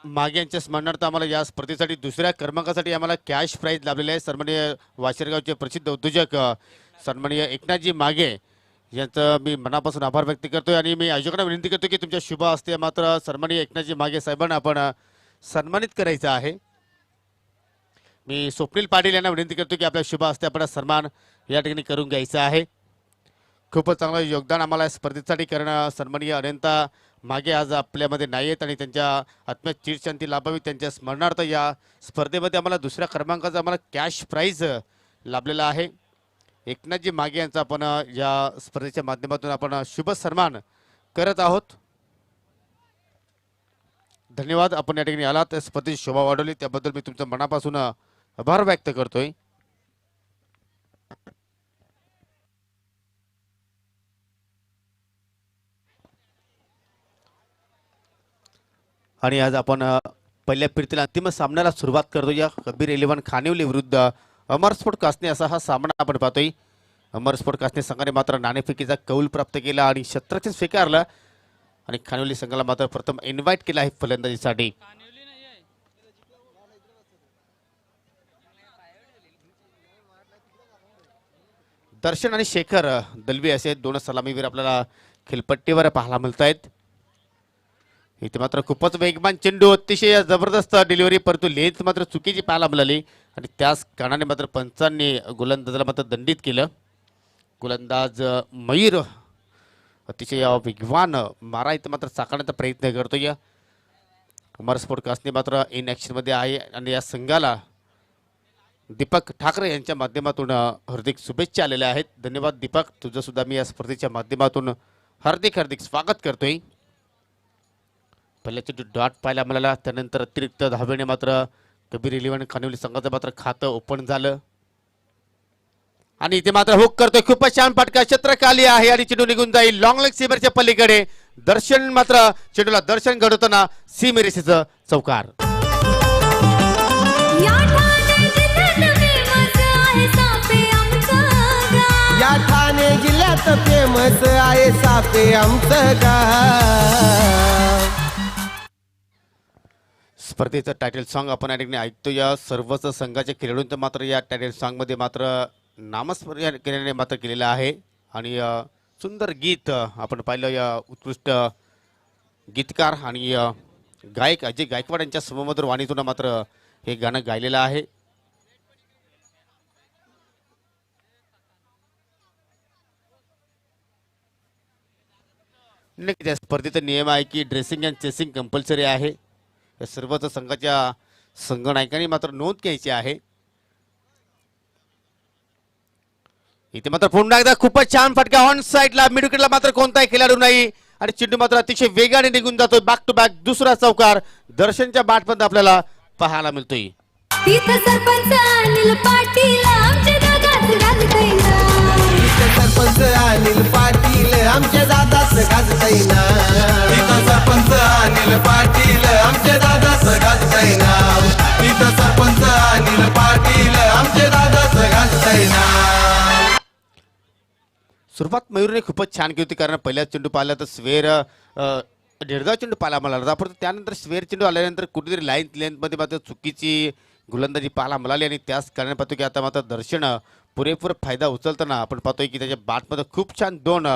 मागे यांच्या स्मरणार्थ आम्हाला या स्पर्धेसाठी दुसऱ्या क्रमांकासाठी आम्हाला कॅश प्राइज लाभलेले आहे। सन्माननीय वाशेरगावचे प्रसिद्ध उद्योजक सन्माननीय एकनाथजी मागे यांचं मी मनापासून आभार व्यक्त करतोय आणि मी आयोजकांना विनंती करतो की तुमच्या शुभ हस्ते मात्र सन्माननीय एकनाथजी मागे साहेबांना आपण सन्मानित करायचं आहे। मी स्वप्नील पाटील यांना विनंती करतो की आपल्या शुभ हस्ते आपण सन्मान या ठिकाणी करून घ्यायचा आहे। खूपच चांगलं योगदान आम्हाला स्पर्धेसाठी करणं सन्माननीय अनंता मागे आज आपल्यामध्ये नाही आहेत आणि त्यांच्या आत्म्यात चिरशांती लाभावी त्यांच्या स्मरणार्थ या स्पर्धेमध्ये आम्हाला दुसऱ्या क्रमांकाचा आम्हाला कॅश प्राइज लाभलेला आहे। एकनाथजी मागे यांचा आपण या स्पर्धेच्या माध्यमातून आपण शुभ सन्मान करत आहोत। धन्यवाद, आपण या ठिकाणी आलात, स्पर्धेची शोभा वाढवली त्याबद्दल मी तुमच्या मनापासून आभार व्यक्त करतोय। आणि आज आपण पहिल्या फिरतील अंतिम सामन्याला सुरुवात करतो। या कबीर 11 खानिवली विरुद्ध अमर स्पोर्ट कासने असा हा सामना आपण पाहतोय। अमर स्पोर्ट कासने संघाने मात्र नाणेफेकीचा कौल प्राप्त केला आणि शतरक्षण स्वीकारलं आणि खानिवली संघाला मात्र प्रथम इन्व्हाइट केला आहे फलंदाजीसाठी। दर्शन आणि शेखर दलवी असे दोन सलामीवीर आपल्याला खेळपट्टीवर पाहायला मिळत आहेत। इथे मात्र खूपच वेगवान चेंडू, अतिशय जबरदस्त डिलिव्हरी, परंतु लेन्थ मात्र चुकीची पाहायला मिळाली आणि त्याच कारणाने मात्र पंचांनी गोलंदाजाला मात्र दंडित केलं। गोलंदाज मयूर अतिशय वेगवान मारा इथे मात्र चाकण्याचा प्रयत्न करतोय। अमर स्पोर्ट कासने मात्र इन ॲक्शन मध्ये आहे आणि या संघाला दीपक ठाकरे यांच्या माध्यमातून हार्दिक शुभेच्छा आलेल्या आहेत। धन्यवाद दीपक, तुझं सुद्धा मी या स्पर्धेच्या माध्यमातून हार्दिक हार्दिक स्वागत करतोय। पहिल्या चेंडू डॉट पाहायला मिळाला, त्यानंतर अतिरिक्त धावेने मात्र कबीर 11 खानिवली संघाचं मात्र खातं ओपन झालं आणि इथे मात्र हुक करतोय, खूपच छान फटका क्षेत्रखाली आहे आणि चेंडू निघून जाईल लॉंग लेग सीमेच्या पलीकडे। दर्शन मात्र चेंडूला दर्शन घडवताना सीमेरेषेचं चौकार। या ठाणे जिल्ह्यात फेमस आहे सापे आमचं गाव। स्पर्धेचं टायटल सॉन्ग आपण या ठिकाणी ऐकतो। या सर्वच संघाच्या खेळाडूंचं मात्र या टायटल सॉन्ग मध्ये मात्र नामस्मरण केल्याने मात्र केलेलं आहे आणि सुंदर गीत आपण पाहिलं। या उत्कृष्ट गीतकार आणि गायक अजय गायकवाड यांच्या सममधुर वाणीतून मात्र हे गाणं गायलेलं आहे। या स्पर्धेचा नियम आहे की ड्रेसिंग अँड चेसिंग कंपल्सरी आहे। या सर्वच संघाच्या संघनायकांनी मात्र नोंद घ्यायची आहे। इथे मात्र पुन्हा एकदा खूपच छान फटका ऑन साइडला, मिड विकेटला मात्र कोणताही खेळाडू नाही आणि चेंडू मात्र अतिशय वेगाने निघून जातोय। बॅक टू बॅक दुसरा चौकार दर्शनच्या बॅटमध्ये आपल्याला पाहायला मिळतोय। सरपंच अनिल पाटील आमच्या दादाच गाजतैना। सरपंच अनिल पाटील आमच्या दादाच गाजतैना। सरपंच अनिल पाटील आमच्या दादाच गाजतैना। सुरुवात मयूरने खूपच छान केली होती, कारण पहिल्या चेंडू पाहिला तर स्वेर निर्धाव चेंडू पाहायला मिळाला, परंतु त्यानंतर स्वेर चेंडू आल्यानंतर कुठेतरी लेंथमध्ये मात्र चुकीची गोलंदाजी पाहायला मिळाली आणि त्याच कारणाने पाहतो की आता मात्र दर्शन पुरेपूर फायदा उचलताना आपण पाहतोय की त्याच्या बॅटमध्ये खूप छान 2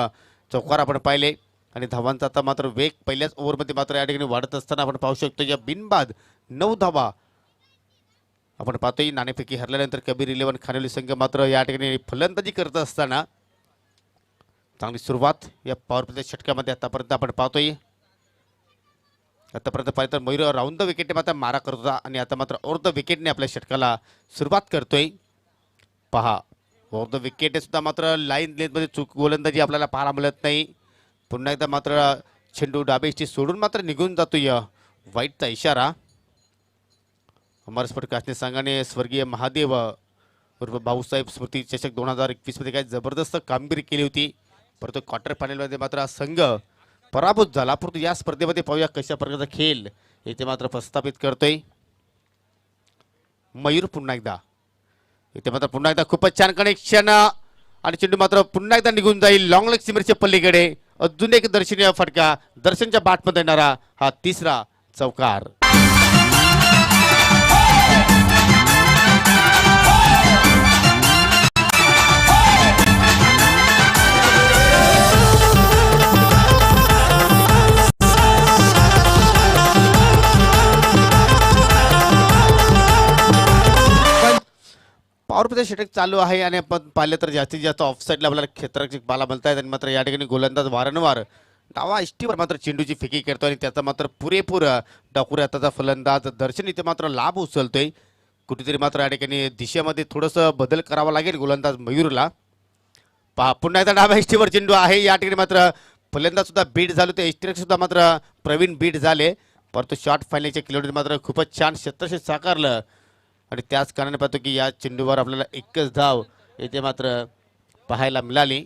चौकार आपण पाहिले आणि धावांचा आता मात्र वेग पहिल्याच ओव्हरमध्ये मात्र या ठिकाणी वाढत असताना आपण पाहू शकतो। या बिनबाद 9 धावा आपण पाहतोय। नाणेफेकी हरल्यानंतर कबीर 11 खानिवली संघ मात्र या ठिकाणी फलंदाजी करत असताना चांगली सुरुवात या पॉवर प्लेच्या षटकामध्ये आतापर्यंत आपण पाहतोय। आतापर्यंत पाहिलं तर मयूर राऊंड द विकेटने मात्र मारा करत होता आणि आता मात्र ओव्हर द विकेटने आपल्या षटकाला सुरुवात करतोय। पहा ओव्हर द विकेट सुद्धा मात्र लाईन लेंथमध्ये चूक गोलंदाजी आपल्याला पाहायला मिळत नाही। पुन्हा एकदा मात्र चेंडू डाबेची सोडून मात्र निघून जातोय, वाईटचा इशारा। अमर स्पोर्ट कासने संघाने स्वर्गीय महादेव उर्फ भाऊसाहेब स्मृती चषक 2021 मध्ये काय जबरदस्त कामगिरी केली होती, परंतु क्वार्टर फायनलमध्ये मात्र हा संघ पराभूत झाला। परंतु या स्पर्धेमध्ये पाहूया कशा प्रकारचा खेळ इथे मात्र प्रस्थापित करतोय मयूर। पुन्हा एकदा इथे मात्र पुन्हा एकदा खूपच छान कनेक्शन आणि चेंडू मात्र पुन्हा एकदा निघून जाईल लॉंग लेग सीमेच्या पलीकडे। अजून एक दर्शनीय फटका, दर्शनच्या बॅटमध्ये येणारा हा तिसरा चौकार। पॉवर प्ले षटक चालू आहे आणि आपण पाहिलं तर जास्तीत जास्त ऑफसाईडला आपल्याला क्षेत्राची बाला मिळत आहेत आणि मात्र या ठिकाणी गोलंदाज वारंवार डावा इष्टीवर मात्र चेंडूची फेकी करतो आणि त्याचा मात्र पुरेपूर डाकुरी हाताचा फलंदाज दर्शन इथे मात्र लाभ उचलतोय. कुठेतरी मात्र या ठिकाणी दिशेमध्ये थोडंसं बदल करावा लागेल गोलंदाज मयूरला. पहा पुन्हा एकदा डाव्या इष्टीवर चेंडू आहे. या ठिकाणी मात्र फलंदाज सुद्धा बीट झालो ते इष्टीरक्षक सुद्धा मात्र प्रवीण बीट झाले, परंतु शॉर्ट फायनलच्या किलोमीटर मात्र खूपच छान क्षेत्रक्षक साकारलं आणि त्याच कारणाने पाहतो की या चेंडूवर आपल्याला एकच धाव येथे मात्र पाहायला मिळाली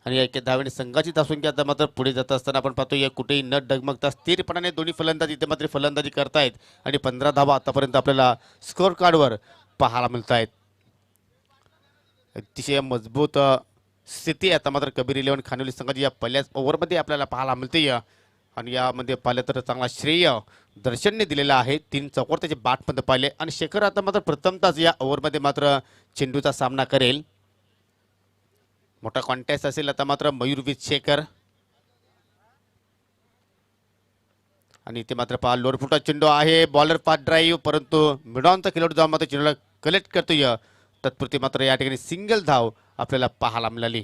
आणि या एका धावेने संघाची असून की आता मात्र पुढे जात असताना आपण पाहतो या कुठेही न डगमगता स्थिरपणाने दोन्ही फलंदाज इथे मात्र फलंदाजी करतायत आणि 15 धावा आतापर्यंत आपल्याला स्कोअर कार्डवर पाहायला मिळत आहेत. अतिशय मजबूत स्थिती आता मात्र कबीर 11 खानोली संघाची या पहिल्याच ओव्हरमध्ये आपल्याला पाहायला मिळते आणि यामध्ये पाहिलं तर चांगला श्रेय दर्शनने दिलेला आहे. 3 चौकार त्याचे बॅटमध्ये पाहिले आणि शेखर आता मात्र प्रथमतःच या ओव्हरमध्ये मात्र चेंडूचा सामना करेल. मोठा कॉन्टेस्ट असेल आता मात्र मयूर विथ शेखर आणि इथे मात्र पहा लोरफुटा चेंडू आहे. बॉलर फास्ट ड्राईव्ह परंतु मिडॉनचा खेळाडू जाऊन मात्र चेंडूला कलेक्ट करतोय. तत्पुरती मात्र या ठिकाणी सिंगल धाव आपल्याला पाहायला मिळाली.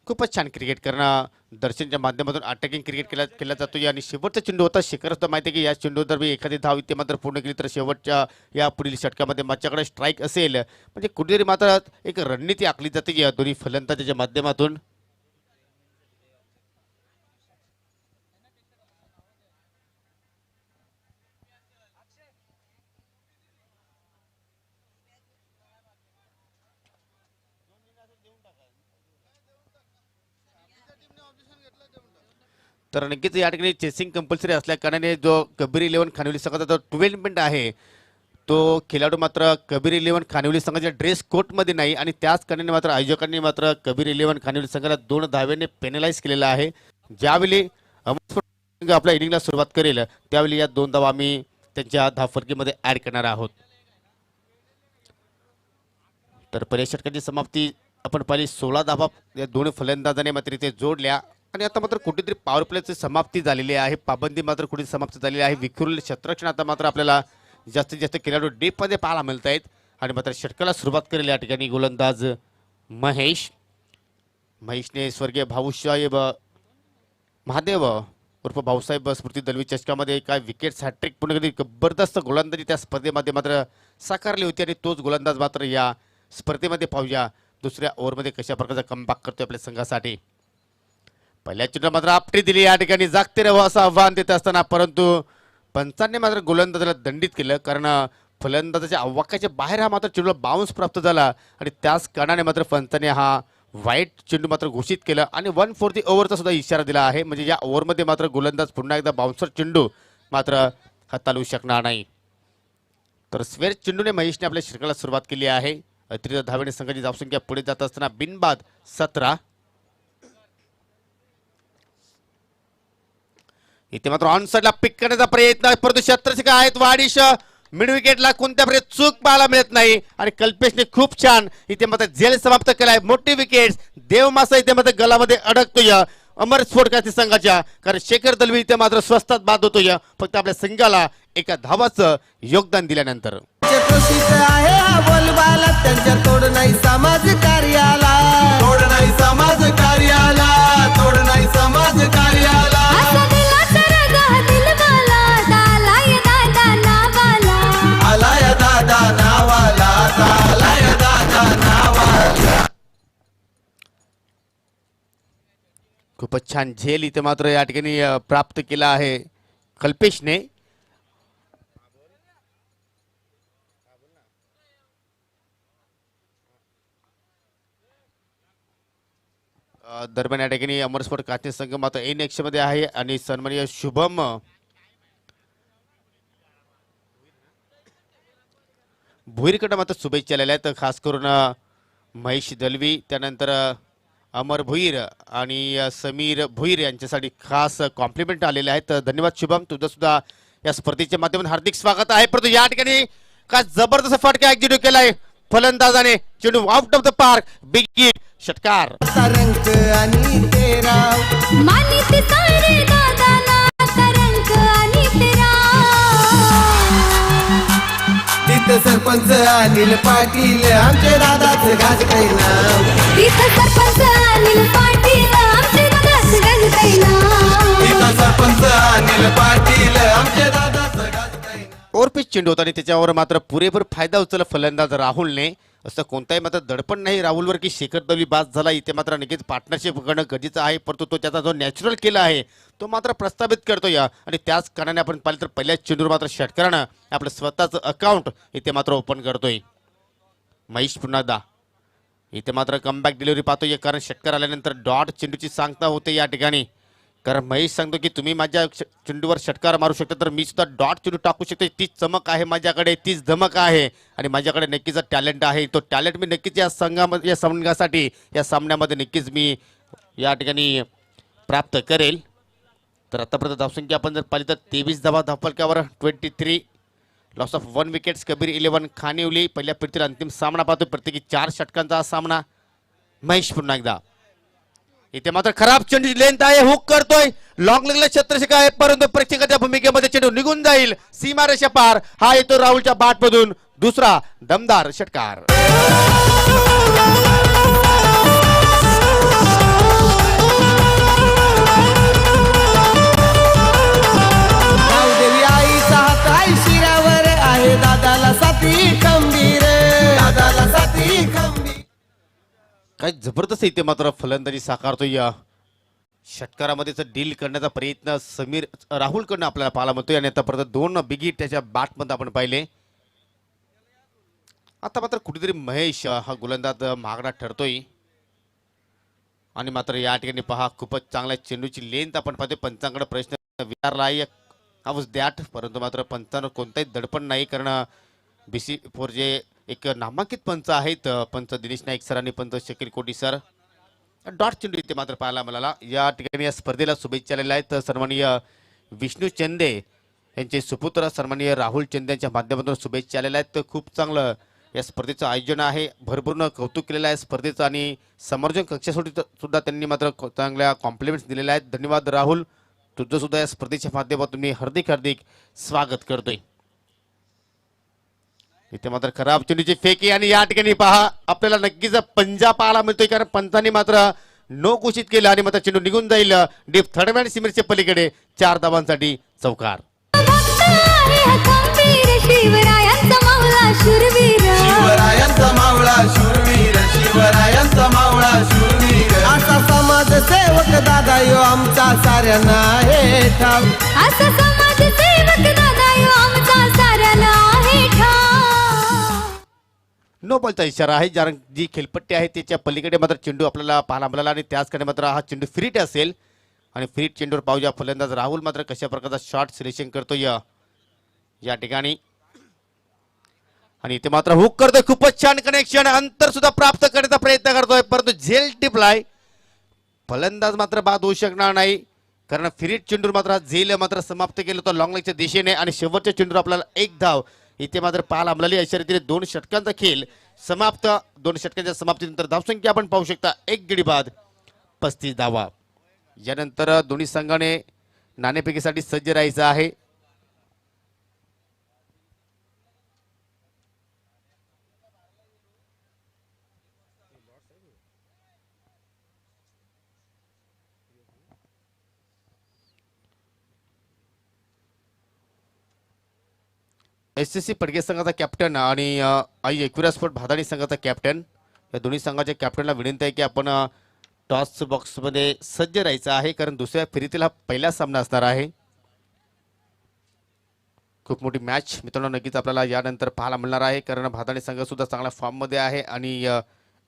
खूपच छान क्रिकेट करणं दर्शनच्या माध्यमातून अटॅकिंग क्रिकेट केला जातो आणि शेवटचा चेंडू होता. शेखर सुद्धा माहिती आहे की या चेंडू जर मी एखादी धाव इथे मात्र पूर्ण केली तर शेवटच्या या पुढील षटकामध्ये माझ्याकडे स्ट्राईक असेल, म्हणजे कुठेतरी मात्र एक रणनीती आखली जाते या दोन्ही फलंदाजाच्या माध्यमातून. तर नक्कीच या ठिकाणी चेसिंग कंपल्सरी असल्या कारणाने जो कबीर 11 खानोली संघाचा जो 12 मिनिट आहे तो खेळाडू मात्र कबीर 11 खानोली संघाच्या ड्रेस कोटमध्ये नाही आणि त्याच कारणाने मात्र आयोजकांनी मात्र कबीर 11 खानोली संघाला 2 धावेने पेनलाइज केलेला आहे. ज्यावेळी आपल्या इनिंगला सुरुवात करेल त्यावेळी या 2 धावा आम्ही त्यांच्या धावफलकीमध्ये ऍड करणार आहोत. तर पहिल्या षटकाची समाप्ती आपण पाहिली 16 धावा या दोन फलंदाजाने मात्र इथे जोडल्या आणि आता मात्र कुठेतरी पॉवर प्लेची समाप्ती झालेली आहे. पाबंदी मात्र कुठे समाप्त झालेली आहे. विखुरलेले क्षेत्ररक्षण आता मात्र आपल्याला जास्तीत जास्त खेळाडू डीपमध्ये पाहायला मिळत आहेत आणि मात्र षटकाला सुरुवात करेल या ठिकाणी गोलंदाज महेशने स्वर्गीय भाऊसाहेब महादेव उर्फ भाऊसाहेब स्मृती दलवी चषकामध्ये काय विकेट्स हॅट्रिक पूर्ण कधी जबरदस्त गोलंदाजी त्या स्पर्धेमध्ये मात्र साकारली होती आणि तोच गोलंदाज मात्र या स्पर्धेमध्ये पाहूया दुसऱ्या ओव्हरमध्ये कशा प्रकारचा कमबॅक करतोय आपल्या संघासाठी. पहिल्या चेंडूला मात्र आपटी दिली, या ठिकाणी जागते राहावं असं आव्हान देत असताना परंतु पंचांनी मात्र गोलंदाजाला दंडित केलं कारण फलंदाजाच्या आवाक्याच्या बाहेर हा मात्र चेंडूला बाउन्स प्राप्त झाला आणि त्याच कारणाने मात्र पंचाने हा वाईट चेंडू मात्र घोषित केलं आणि 1 for the ओव्हरचा सुद्धा इशारा दिला आहे. म्हणजे या ओव्हरमध्ये मात्र गोलंदाज पुन्हा एकदा बाउन्सर चेंडू मात्र हाताळू शकणार नाही. तर स्वेर चेंडूने महेशने आपल्या षटकाला सुरुवात केली आहे. अतिरिक्त धावेने संघाची धावसंख्या पुढे जात असताना बिनबाद 17. इथे मात्र ऑन साइडला पिक करण्याचा प्रयत्न परंतु क्षेत्ररक्षक आहेत वाडिश मिड विकेटला कोणत्या प्रकारे चूक पाहायला मिळत नाही आणि कल्पेशने खूप छान इथे मात्र झेल समाप्त केलाय. मोठी विकेट देवमासा इथे मात्र गलामध्ये अडकतोय अमर स्फोटकाची संघाच्या कारण शेखर दलवी इथे मात्र स्वस्तात बाद होतोय फक्त आपल्या संघाला एका धावाचं योगदान दिल्यानंतर. आहे हा बोलबाला त्यांच्या तोड नाही समाज कार्याला, तोड नाही समाज कार्याला, तोड नाही समाज कार्याला. आलाय दादा नावाला, आलाय दादा नावाला. खूपच छान झेल इथे मात्र या ठिकाणी प्राप्त केला आहे कल्पेशने. दरम्यान या ठिकाणी अमरस्फोट काचने संघ मात्र एन मध्ये आहे आणि सन्माननीय शुभम भुईरकडे मात्र शुभेच्छा आलेल्या आहेत. खास करून महेश दलवी त्यानंतर अमर भुईर आणि समीर भुईर यांच्यासाठी खास कॉम्प्लिमेंट आलेले आहेत. धन्यवाद शुभम, तुझं सुद्धा या स्पर्धेच्या माध्यमातून हार्दिक स्वागत आहे. परंतु या ठिकाणी का जबरदस्त फटका एक्झिक्यूट केलाय फलंदाजाने. चेंडू out of the park, big hit, षटकार. तरंग आणि तेरा मानित सारे दादाना तरंग आणि तेरा तित सरपंच अनिल पाटील आमचे दादाच गाजतय नाव. इथं सरपंच अनिल पाटील आमचे दादाच गाजतय नाव. इथं सरपंच अनिल पाटील आमचे दादाच गाजतय नाव. ओव्हरपिच चेंडू होता आणि त्याच्यावर मात्र पुरेपूर फायदा उचलला फलंदाज राहुलने. असं कोणताही मात्र दडपण नाही राहुलवर की शेखर दवली बाद झाला. इथे मात्र नक्कीच पार्टनरशिप करणं गरजेचं आहे, परंतु तो त्याचा जो नॅचरल केला आहे तो मात्र प्रस्थापित करतो या. आणि त्याच कारणाने आपण पाहिलं तर पहिल्याच चेंडूवर मात्र षटकारानं आपलं स्वतःचं अकाउंट इथे मात्र ओपन करतोय महेश. पुन्हा एकदा इथे मात्र कमबॅक डिलिव्हरी पाहतोय, कारण षटकार आल्यानंतर डॉट चेंडूची सांगता होते या ठिकाणी. कारण महेश सांगतो की तुम्ही माझ्या चेंडूवर षटकार मारू शकता, तर मी सुद्धा डॉट चेंडू टाकू शकते. तीच चमक आहे माझ्याकडे, तीच धमक आहे आणि माझ्याकडे नक्कीच टॅलेंट आहे. तो टॅलेंट मी नक्कीच या संघामध्ये, या संघासाठी, या सामन्यामध्ये नक्कीच मी या ठिकाणी प्राप्त करेल. तर आतापर्यंत धावसंख्या आपण जर पाहिली तर 23 धावा धावफलकावर 23. Loss of 1 wickets. कबीर 11, खानिवली. पहिल्या फिरतील अंतिम सामना पाहतो, प्रत्येकी 4 षटकांचा हा सामना. महेश पुन्हा एकदा इथे मात्र खराब चेंडूची लेंथ आहे, हुक करतोय, लॉंग लेगला क्षेत्ररक्षक आहे, परंतु प्रेक्षकाच्या भूमिकेमध्ये चेंडू निघून जाईल सीमारेषा पार. हा येतो राहुलच्या बॅटमधून दुसरा दमदार षटकार. देवी आईचा हात आई शिरावर आहे, दादाला साथी खंबीर, दादाला साथी खंबीर. काय जबरदस्त इथे मात्र फलंदाजी साकारतो. या षटकारामध्येच डील करण्याचा प्रयत्न समीर राहुलकडनं आपल्याला पाहायला मिळतोय आणि आतापर्यंत 2 बिग हिट त्याच्या बॅटमध्ये आपण पाहिले. आता मात्र कुठेतरी महेश हा गोलंदाज महागडा ठरतोय आणि मात्र या ठिकाणी पहा खूपच चांगल्या चेंडूची लेंथ आपण पाहतोय. पंचांकडे प्रश्न विचारला हाऊस दॅट, परंतु मात्र पंचांवर कोणताही दडपण नाही, कारण BC4 जे एक नामांकित पंच आहेत, पंच दिनेश नाईक सर आणि पंच शकील कोटी सर. डॉट चेंडू इथे मात्र पाहायला मिळाला. या ठिकाणी या स्पर्धेला शुभेच्छा आलेल्या आहेत सन्माननीय विष्णू चंदे यांचे सुपुत्र सन्माननीय राहुल चंदे यांच्या माध्यमातून शुभेच्छा आलेल्या आहेत. खूप चांगलं या स्पर्धेचं आयोजन आहे, भरपूर कौतुक केलेलं आहे स्पर्धेचं आणि समर्जन कक्षासाठी सुद्धा त्यांनी मात्र चांगल्या कॉम्प्लिमेंट्स दिलेल्या आहेत. धन्यवाद राहुल, तुझं सुद्धा या स्पर्धेच्या माध्यमातून मी हार्दिक स्वागत करतोय. इथे मात्र खराब चेंडूची फेकी आणि या ठिकाणी पहा आपल्याला नक्कीच पंजा पाहायला मिळतोय, कारण पंचांनी मात्र नो घोषित केलं आणि मात्र चेंडू निघून जाईल डीप थर्डमॅन सिमेंटच्या पलीकडे. 4 धावांसाठी चौकार. भक्त आहे हा खंबीर, शिवरायांचा मावळा शूरवीर. शिवरायांचा मावळा शूरवीर, शिवरायांचा मावळा शूरवीर. असा समाज सेवक दादा यो आमचा साऱ्यांना आहे ठाव. असा समाजसेवक दादा यो आमचा साऱ्याला आहे ठाव. नो बॉलचा इशारा आहे, कारण जी खेळपट्टी आहे त्याच्या पलीकडे मात्र चेंडू आपल्याला पाहायला मिळाला आणि त्याचकडे मात्र हा चेंडू फ्रीट असेल आणि फ्रीट चेंडूवर पाहूया फलंदाज राहुल मात्र कशा प्रकारचा शॉट सिलेक्शन करतो या ठिकाणी. आणि इथे मात्र हुक करतोय, खूपच छान कनेक्शन, अंतर सुद्धा प्राप्त करण्याचा प्रयत्न करतोय, परंतु झेल टिपलाय. फलंदाज मात्र बाद होऊ शकणार नाही, कारण फ्रीट चेंडूर मात्र झेल मात्र समाप्त केलं होतं लॉंग लेगच्या दिशेने आणि शेवटच्या चेंडूर आपल्याला 1 धाव इथे मात्र पाहायला मिळाली. अशा रीतीने 2 षटकांचा खेळ समाप्त. 2 षटकांच्या समाप्तीनंतर धावसंख्या आपण पाहू शकता 1 गडी बाद 35 धावा. यानंतर दोन्ही संघाने नाणेफेकीसाठी सज्ज राहायचं आहे. SSC पडगे संघाचा कॅप्टन आणि आई एकविरा स्पोर्ट भादाणी संघाचा कॅप्टन, या दोन्ही संघाच्या कॅप्टनला विनंती आहे की आपण टॉस बॉक्समध्ये सज्ज राहायचं आहे, कारण दुसऱ्या फेरीतील हा पहिला सामना असणार आहे. खूप मोठी मॅच मित्रांनो नक्कीच आपल्याला यानंतर पाहायला मिळणार आहे, कारण भादाणी संघ सुद्धा चांगल्या फॉर्ममध्ये आहे आणि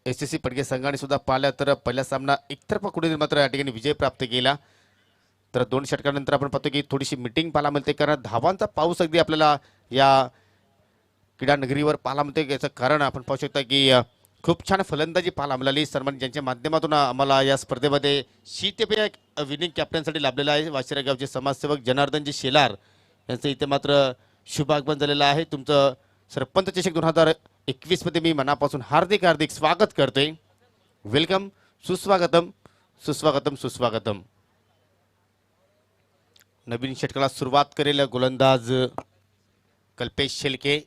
SSC पडगे संघाने सुद्धा पाहिलं तर पहिला सामना एकतर्फा कुठेतरी मात्र या ठिकाणी विजय प्राप्त केला. तर 2 षटकानंतर आपण पाहतो की थोडीशी मीटिंग पाहायला मिळते, कारण धावांचा पाऊस अगदी आपल्याला या क्रीडा नगरीवर पाहायला मिळते. याचं कारण आपण पाहू शकता की खूप छान फलंदाजी पाहायला मिळाली. सन्मान ज्यांच्या माध्यमातून आम्हाला या स्पर्धेमध्ये शीतपेय विनिंग कॅप्टनसाठी लाभलेला आहे. वाशिरा गावचे समाजसेवक जनार्दनजी शेलार यांचं इथे मात्र शुभ आगमन झालेलं आहे. तुमचं सरपंच चषक 2021 मध्ये मी मनापासून हार्दिक स्वागत करतोय. वेलकम, सुस्वागतम सुस्वागतम सुस्वागतम. नवीन षटकाला सुरुवात करेल गोलंदाज कल्पेश शेलके.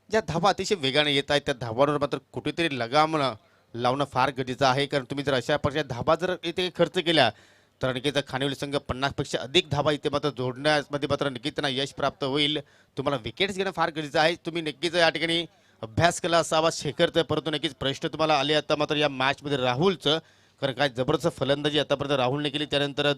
ज्या धावा अतिशय वेगाने येत आहेत त्या धावांवर मात्र कुठेतरी लगाम लावणं फार गरजेचं आहे. कारण तुम्ही जर अशा प्रकारच्या धावा जर इथे खर्च केल्या तर नक्कीच खानिवली संघ 50पेक्षा अधिक धावा इथे मात्र जोडण्यामध्ये मात्र नक्कीच त्यांना यश प्राप्त होईल. तुम्हाला विकेट्स घेणं फार गरजेचं आहे. तुम्ही नक्कीच या ठिकाणी अभ्यास केला असावा शेखरचं, परंतु नक्कीच प्रश्न तुम्हाला आले आता मात्र या मॅचमध्ये राहुलचं. कारण काय जबरदस्त फलंदाजी आतापर्यंत राहुलने केली. त्यानंतर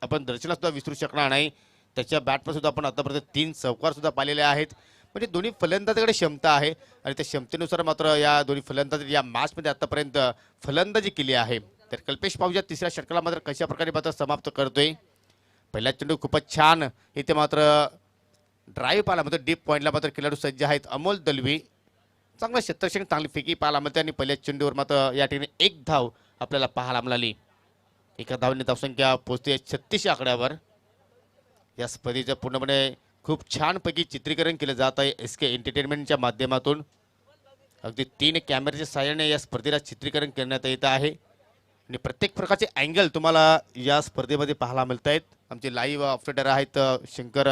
आपण दर्शनाला सुद्धा विसरू शकणार नाही. त्याच्या बॅटवर सुद्धा आपण आतापर्यंत 3 चौकार सुद्धा पाहिलेले आहेत. म्हणजे दोन्ही फलंदाजाकडे क्षमता आहे आणि त्या क्षमतेनुसार मात्र या दोन्ही फलंदाजांनी या मॅचमध्ये आतापर्यंत फलंदाजी केली आहे. तर कल्पेश पाहूया तिसऱ्या षटकाला मात्र कशा प्रकारे मात्र समाप्त करतोय. पहिला चेंडू खूपच छान इथे मात्र ड्राईव्ह पाहायला मात्र डीप पॉईंटला मात्र खेळाडू सज्ज आहेत. अमोल दलवी चांगला क्षेत्ररक्षण चांगली फेकी पाहायला मिळते आणि पहिल्या चेंडूवर मात्र या ठिकाणी 1 धाव आपल्याला पाहायला मिळाली. एका धावने धावसंख्या पोहोचते 36 आकड्यावर. या स्पर्धेचं पूर्णपणे खूप छानपैकी चित्रीकरण केलं जात आहे SK एंटरटेनमेंटच्या माध्यमातून. अगदी 3 कॅमेऱ्याच्या सहाय्याने या स्पर्धेला चित्रीकरण करण्यात येत आहे आणि प्रत्येक प्रकारचे अँगल तुम्हाला या स्पर्धेमध्ये पाहायला मिळत आहेत. आमचे लाईव्ह ऑपरेटर आहेत शंकर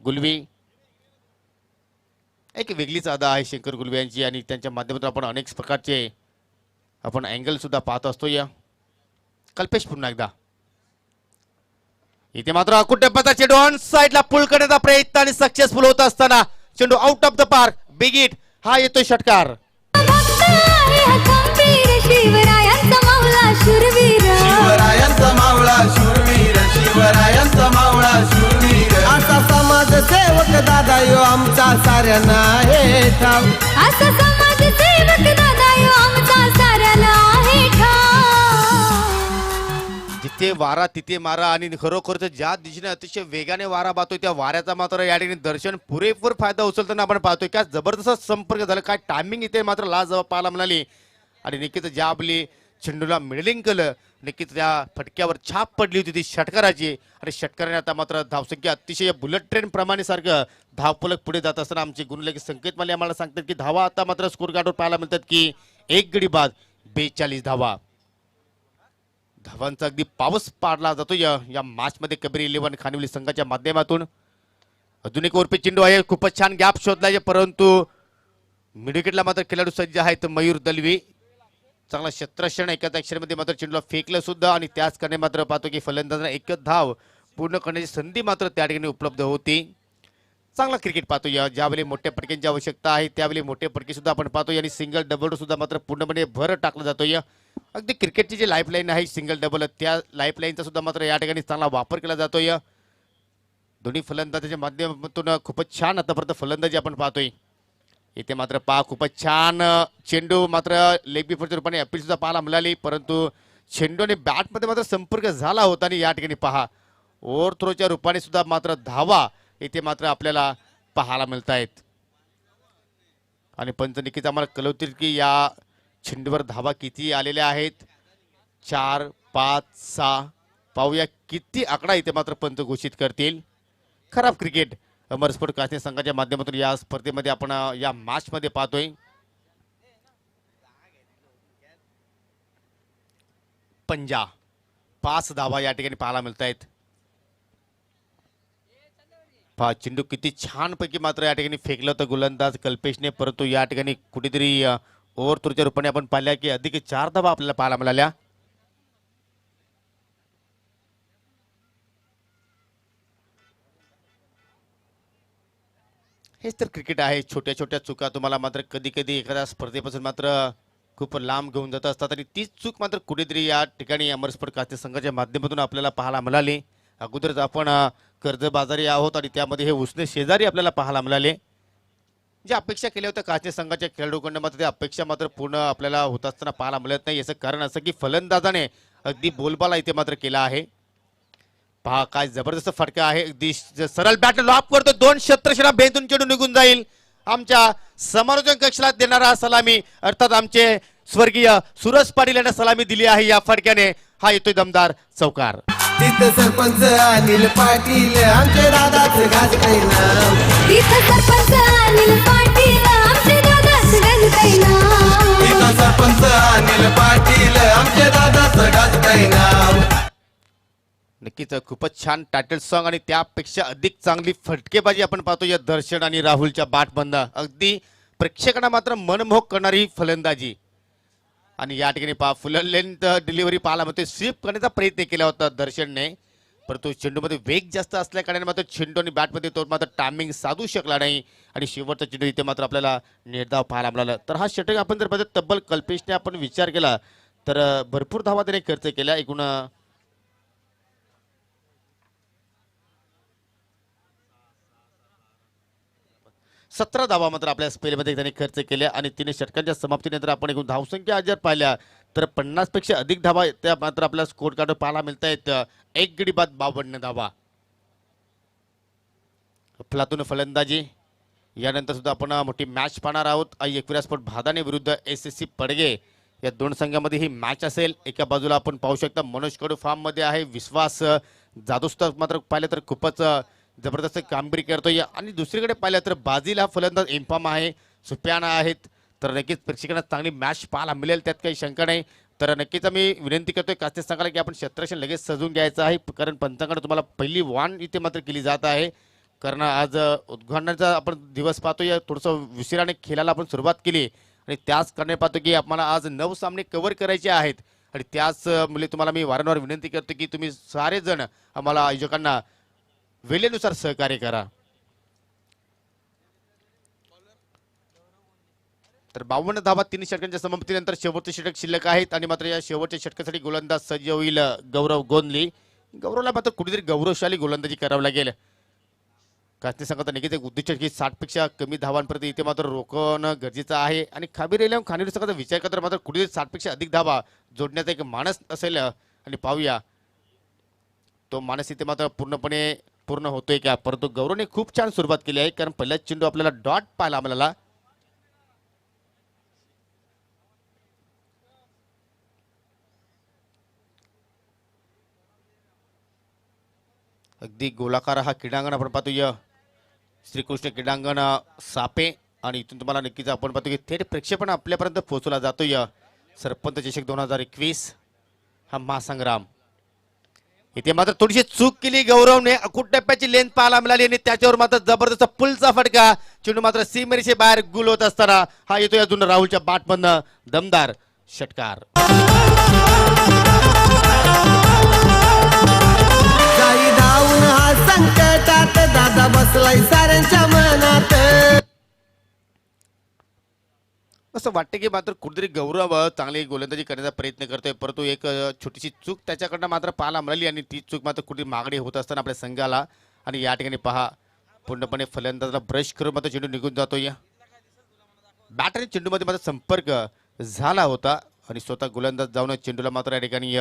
गुलवी. एक वेगळीच अदा आहे शंकर गुलवी यांची आणि त्यांच्या माध्यमातून आपण अनेक प्रकारचे आपण अँगल सुद्धा पाहत असतो. या कल्पेश पुन्हा एकदा इथे मात्र अकुट टप्प्याचा चेंडू ऑन साइडला पुल करण्याचा प्रयत्न आणि सक्सेसफुल होत असताना चेंडू out of the park. Big hit हा येतोय षटकार. भक्त आहे हा खंबीर शिवरायांचा मावळा शूरवीर. शिवरायांचा मावळा शूरवीर, शिवरायांचा मावळा शूरवीर. असा समाज सेवक दादा यो आमचा साऱ्यांना आहे ठाव. असा समाजसेवक दादा यो आमचा साऱ्याला आहे ठाव. जिथे वारा तिथे मारा आणि खरोखरच ज्या दिशेने अतिशय वेगाने वारा वाहतोय त्या वाऱ्याचा मात्र या ठिकाणी दर्शन पुरेपूर फायदा उचलताना आपण पाहतोय. काय जबरदस्त संपर्क झाला, काय टायमिंग इथे मात्र लाजवाब पाहायला मिळाली आणि नक्कीच ज्या आपली चेंडूला मिडलिंग केलं नक्कीच त्या फटक्यावर छाप पडली होती ती षटकाराची आणि षटकाराने आता मात्र धावसंख्या अतिशय बुलेट ट्रेन प्रमाणे सारखं धावफलक पुढे जात असताना आमचे गुणलेखक संकेत माले आम्हाला सांगतात की धावा आता मात्र स्कोर कार्डवर पाहायला मिळतात की 1 गडी बाद 42 धावा. धावांचा अगदी पाऊस पाडला जातो या मॅचमध्ये कबीर 11 खानिवली संघाच्या माध्यमातून. अजून एक ओरपी चेंडू आहे, खूपच छान गॅप शोधलाय परंतु मिडविकेटला मात्र खेळाडू सज्ज आहेत मयूर दलवी. चांगला क्षेत्ररक्षण एकाच अक्षरामध्ये मात्र चेंडूला फेकलं सुद्धा आणि त्याच कारणे मात्र पाहतो की फलंदाजांना एकच धाव पूर्ण करण्याची संधी मात्र त्या ठिकाणी उपलब्ध होती. चांगला क्रिकेट पाहतो या ज्यावेळी मोठ्या फटक्यांची आवश्यकता आहे त्यावेळी मोठे फटके सुद्धा आपण पाहतो आणि सिंगल डबल सुद्धा मात्र पूर्णपणे भर टाकला जातो. या अगदी क्रिकेटची जी लाईफलाईन आहे सिंगल डबल त्या लाईफलाईनचा सुद्धा मात्र या ठिकाणी चांगला वापर केला जातो. या दोन्ही फलंदाजाच्या माध्यमातून खूपच छान आतापर्यंत फलंदाजी आपण पाहतोय. इथे मात्र खूपच छान चेंडू मात्र लेग बिफोरच्या रूपाने अपील सुद्धा पाहायला मिळाली परंतु चेंडू आणि बॅटमध्ये मात्र संपर्क झाला होता आणि या ठिकाणी पहा ओव्हर थ्रोच्या रूपाने सुद्धा मात्र धावा इथे मात्र आपल्याला पाहायला मिळत आहेत आणि पंच नक्कीच आम्हाला कळवतील की या चेंडूवर धावा किती आलेल्या आहेत. 4, 5, 6 पाहूया किती आकडा इथे मात्र पंच घोषित करतील. खराब क्रिकेट अमर स्पोर्ट कासने संघाच्या माध्यमातून या स्पर्धेमध्ये आपण या मॅच मध्ये पाहतोय. पंजा 5 धावा या ठिकाणी पाहायला मिळत आहेत. पहा चेंडू किती छान पैकी मात्र या ठिकाणी फेकलं होतं गोलंदाज कल्पेशने परंतु या ठिकाणी कुठेतरी ओव्हर थ्रोच्या रूपाने आपण पाहिल्या की अधिक 4 धावा आपल्याला पाहायला मिळाल्या. हेच तर क्रिकेट आहे. छोट्या छोट्या चुका तुम्हाला मात्र कधी कधी एखाद्या स्पर्धेपासून मात्र खूप लांब घेऊन जात असतात आणि तीच चूक मात्र कुठेतरी या ठिकाणी अमर स्पोर्ट कासने संघाच्या माध्यमातून आपल्याला पाहायला मिळाली. अगोदरच आपण कर्जबाजारी आहोत आणि त्यामध्ये हे उसने शेजारी आपल्याला पाहायला मिळाले. ज्या अपेक्षा केल्या होत्या कासने संघाच्या खेळाडूकडून मात्र त्या अपेक्षा मात्र पूर्ण आपल्याला होत असताना पाहायला मिळत नाही. याचं कारण असं की फलंदाजाने अगदी बोलबाला इथे मात्र केला आहे. पहा काय जबरदस्त फटका आहे, अगदी सरळ बॅट लॉप करतो 2 क्षेत्ररक्षणा बेंदून चेंडू निघून जाईल. आमच्या समालोचन कक्षाला देणारा सलामी अर्थात आमचे स्वर्गीय सूरज पाटील यांना सलामी दिली आहे या फटक्याने. हा येतोय दमदार चौकार. तिथं सरपंच अनिल पाटील आमचे दादाच गाजतंय नाव. तिथं सरपंच अनिल पाटील आमचे दादाच गाजतंय नाव. तिथं सरपंच अनिल पाटील आमचे दादाच गाजतंय नाव. नक्कीच खूपच छान टायटल सॉन्ग आणि त्यापेक्षा अधिक चांगली फटकेबाजी आपण पाहतो या दर्शन आणि राहुलच्या बॅटमधनं. अगदी प्रेक्षकांना मात्र मनमोहक करणारी फलंदाजी. आणि या ठिकाणी पहा फुल लेंथ डिलिव्हरी पाहायला मिळते. स्वीप करण्याचा प्रयत्न केला होता दर्शनने, परंतु चेंडूमध्ये वेग जास्त असल्या कारणाने मात्र चेंडू आणि बॅटमध्ये तो मात्र टायमिंग साधू शकला नाही आणि शेवटचा चेंडू इथे मात्र आपल्याला निर्धाव पाहायला मिळाला. तर हा षटक आपण जर बघितलं तब्बल कल्पेशने आपण विचार केला तर भरपूर धावा त्याने खर्च केल्या. एकूण 17 धावा मात्र आपल्या स्पेलमध्ये त्यांनी खर्च केल्या आणि 3 षटकांच्या समाप्तीनंतर आपण एकूण धावसंख्या जर पाहिल्या तर 50 पेक्षा अधिक धावा त्या मात्र आपल्या स्कोर कार्ड पाहायला मिळत आहेत. 1 गडी बाद 52 धावा. अफलातून फलंदाजी. यानंतर सुद्धा आपण मोठी मॅच पाहणार आहोत. एकविरा स्पोर्ट भादाने विरुद्ध SSC पडगे या दोन संघामध्ये ही मॅच असेल. एका बाजूला आपण पाहू शकता मनोज कडू फार्म मध्ये आहे. विश्वास जाधव मात्र पाहिलं तर खूपच जबरदस्त कामगिरी करतोय आणि दुसरीकडे पाहिलं तर बाजीला फलंदाज इम्पाम आहे, सुप्याना आहेत. तर नक्कीच प्रेक्षकांना चांगली मॅच पाहायला मिळेल त्यात काही शंका नाही. तर नक्कीच आम्ही विनंती करतोय कास्ते सांगायला की आपण क्षेत्ररक्षण लगेच सजून घ्यायचं आहे, कारण पंचांकडे तुम्हाला पहिली वाण इथे मात्र केली जात आहे. कारण आज उद्घाटनाचा आपण दिवस पाहतोय, थोडंसं विशिराने खेळायला आपण सुरुवात केली आणि त्याच कारणे पाहतो की आम्हाला आज 9 सामने कव्हर करायचे आहेत आणि त्याच मुळे तुम्हाला मी वारंवार विनंती करतो की तुम्ही सारे जण आम्हाला आयोजकांना वेळेनुसार सहकार्य करा. तर 52 धावा 3 षटकांच्या समाप्तीनंतर शेवटचे षटक शिल्लक आहेत आणि मात्र या शेवटच्या षटकासाठी गोलंदाज सज्ज होईल गौरव गोंदली. गौरवला मात्र कुठेतरी गौरवशाली गोलंदाजी करावी लागेल. कास्ते सांगता नक्कीच एक उद्दिष्ट की 60 पेक्षा कमी धावांपर्यंत इथे मात्र रोखणं गरजेचं आहे आणि खाबी रेल्वे खानेरी संघाचा विचार करता मात्र कुठेतरी 60 पेक्षा अधिक धावा जोडण्याचा एक मानस असेल आणि पाहूया तो मानस इथे मात्र पूर्णपणे पूर्ण होतोय का. परंतु गौरवने खूप छान सुरुवात केली आहे, कारण पहिला चेंडू आपल्याला डॉट पाहायला मिळाला. अगदी गोलाकार हा क्रीडांगण आपण पाहतोय, श्रीकृष्ण क्रीडांगण सापे, आणि इथून तुम्हाला नक्कीच आपण पाहतो की थेट प्रेक्षेपण आपल्यापर्यंत पोहोचला जातोय. सरपंच चषक 2021 हा महासंग्राम. इथे मात्र थोडीशी चूक केली गौरवने. अकुट टप्प्याची लेंथ पाहायला मिळाली आणि त्याच्यावर मात्र जबरदस्त पुलचा फटका. चेंडू मात्र सीमेरेषे बाहेर गुल होत असताना हा येतोय अजून राहुलच्या बॅटमधनं दमदार षटकार. जाई धावून हा संकटात दादा बसलाय साऱ्यांच्या मनात. असं वाटतं की मात्र कुठेतरी गौरव चांगली गोलंदाजी करण्याचा प्रयत्न करतोय, परंतु एक छोटीशी चूक त्याच्याकडनं मात्र पाहायला मिळाली आणि ती चूक मात्र कुठे मागणी होत असताना आपल्या संघाला. आणि या ठिकाणी पहा पूर्णपणे फलंदाजाला ब्रश करून मात्र चेंडू निघून जातोय. बॅट आणि चेंडूमध्ये मात्र संपर्क झाला होता आणि स्वतः गोलंदाज जाऊन चेंडूला मात्र या ठिकाणी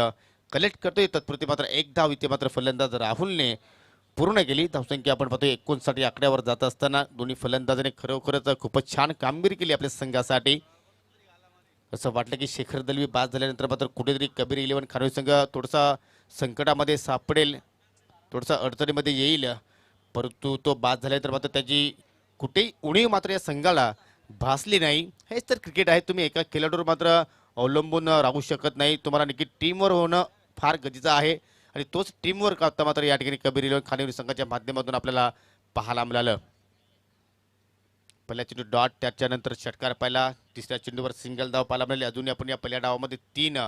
कलेक्ट करतोय. तत्पुरती मात्र एक धाव इथे मात्र फलंदाज राहुलने पूर्ण केली. धावसंख्या आपण पाहतोय 59 आकड्यावर जात असताना दोन्ही फलंदाजाने खरोखरच खूपच छान कामगिरी केली आपल्या संघासाठी. असं वाटलं की शेखर दलवी बाद झाल्यानंतर मात्र कुठेतरी कबीर 11 खानोली संघ थोडासा संकटामध्ये सापडेल, थोडासा अडचणीमध्ये येईल, परंतु तो बाद झाल्यानंतर मात्र त्याची कुठेही उणीव मात्र या संघाला भासली नाही. हेच तर क्रिकेट आहे. तुम्ही एका खेळाडूवर मात्र अवलंबून राहू शकत नाही. तुम्हाला नक्की टीमवर होणं फार गरजेचं आहे आणि तोच टीमवर्क आता मात्र या ठिकाणी कबीर 11 खानोली संघाच्या माध्यमातून आपल्याला पाहायला मिळालं. पहिल्या चेंडू डॉट, त्याच्यानंतर षटकार पाहिला, तिसऱ्या चेंडूवर सिंगल धाव पाहायला मिळाली. अजून आपण या पहिल्या डावामध्ये 3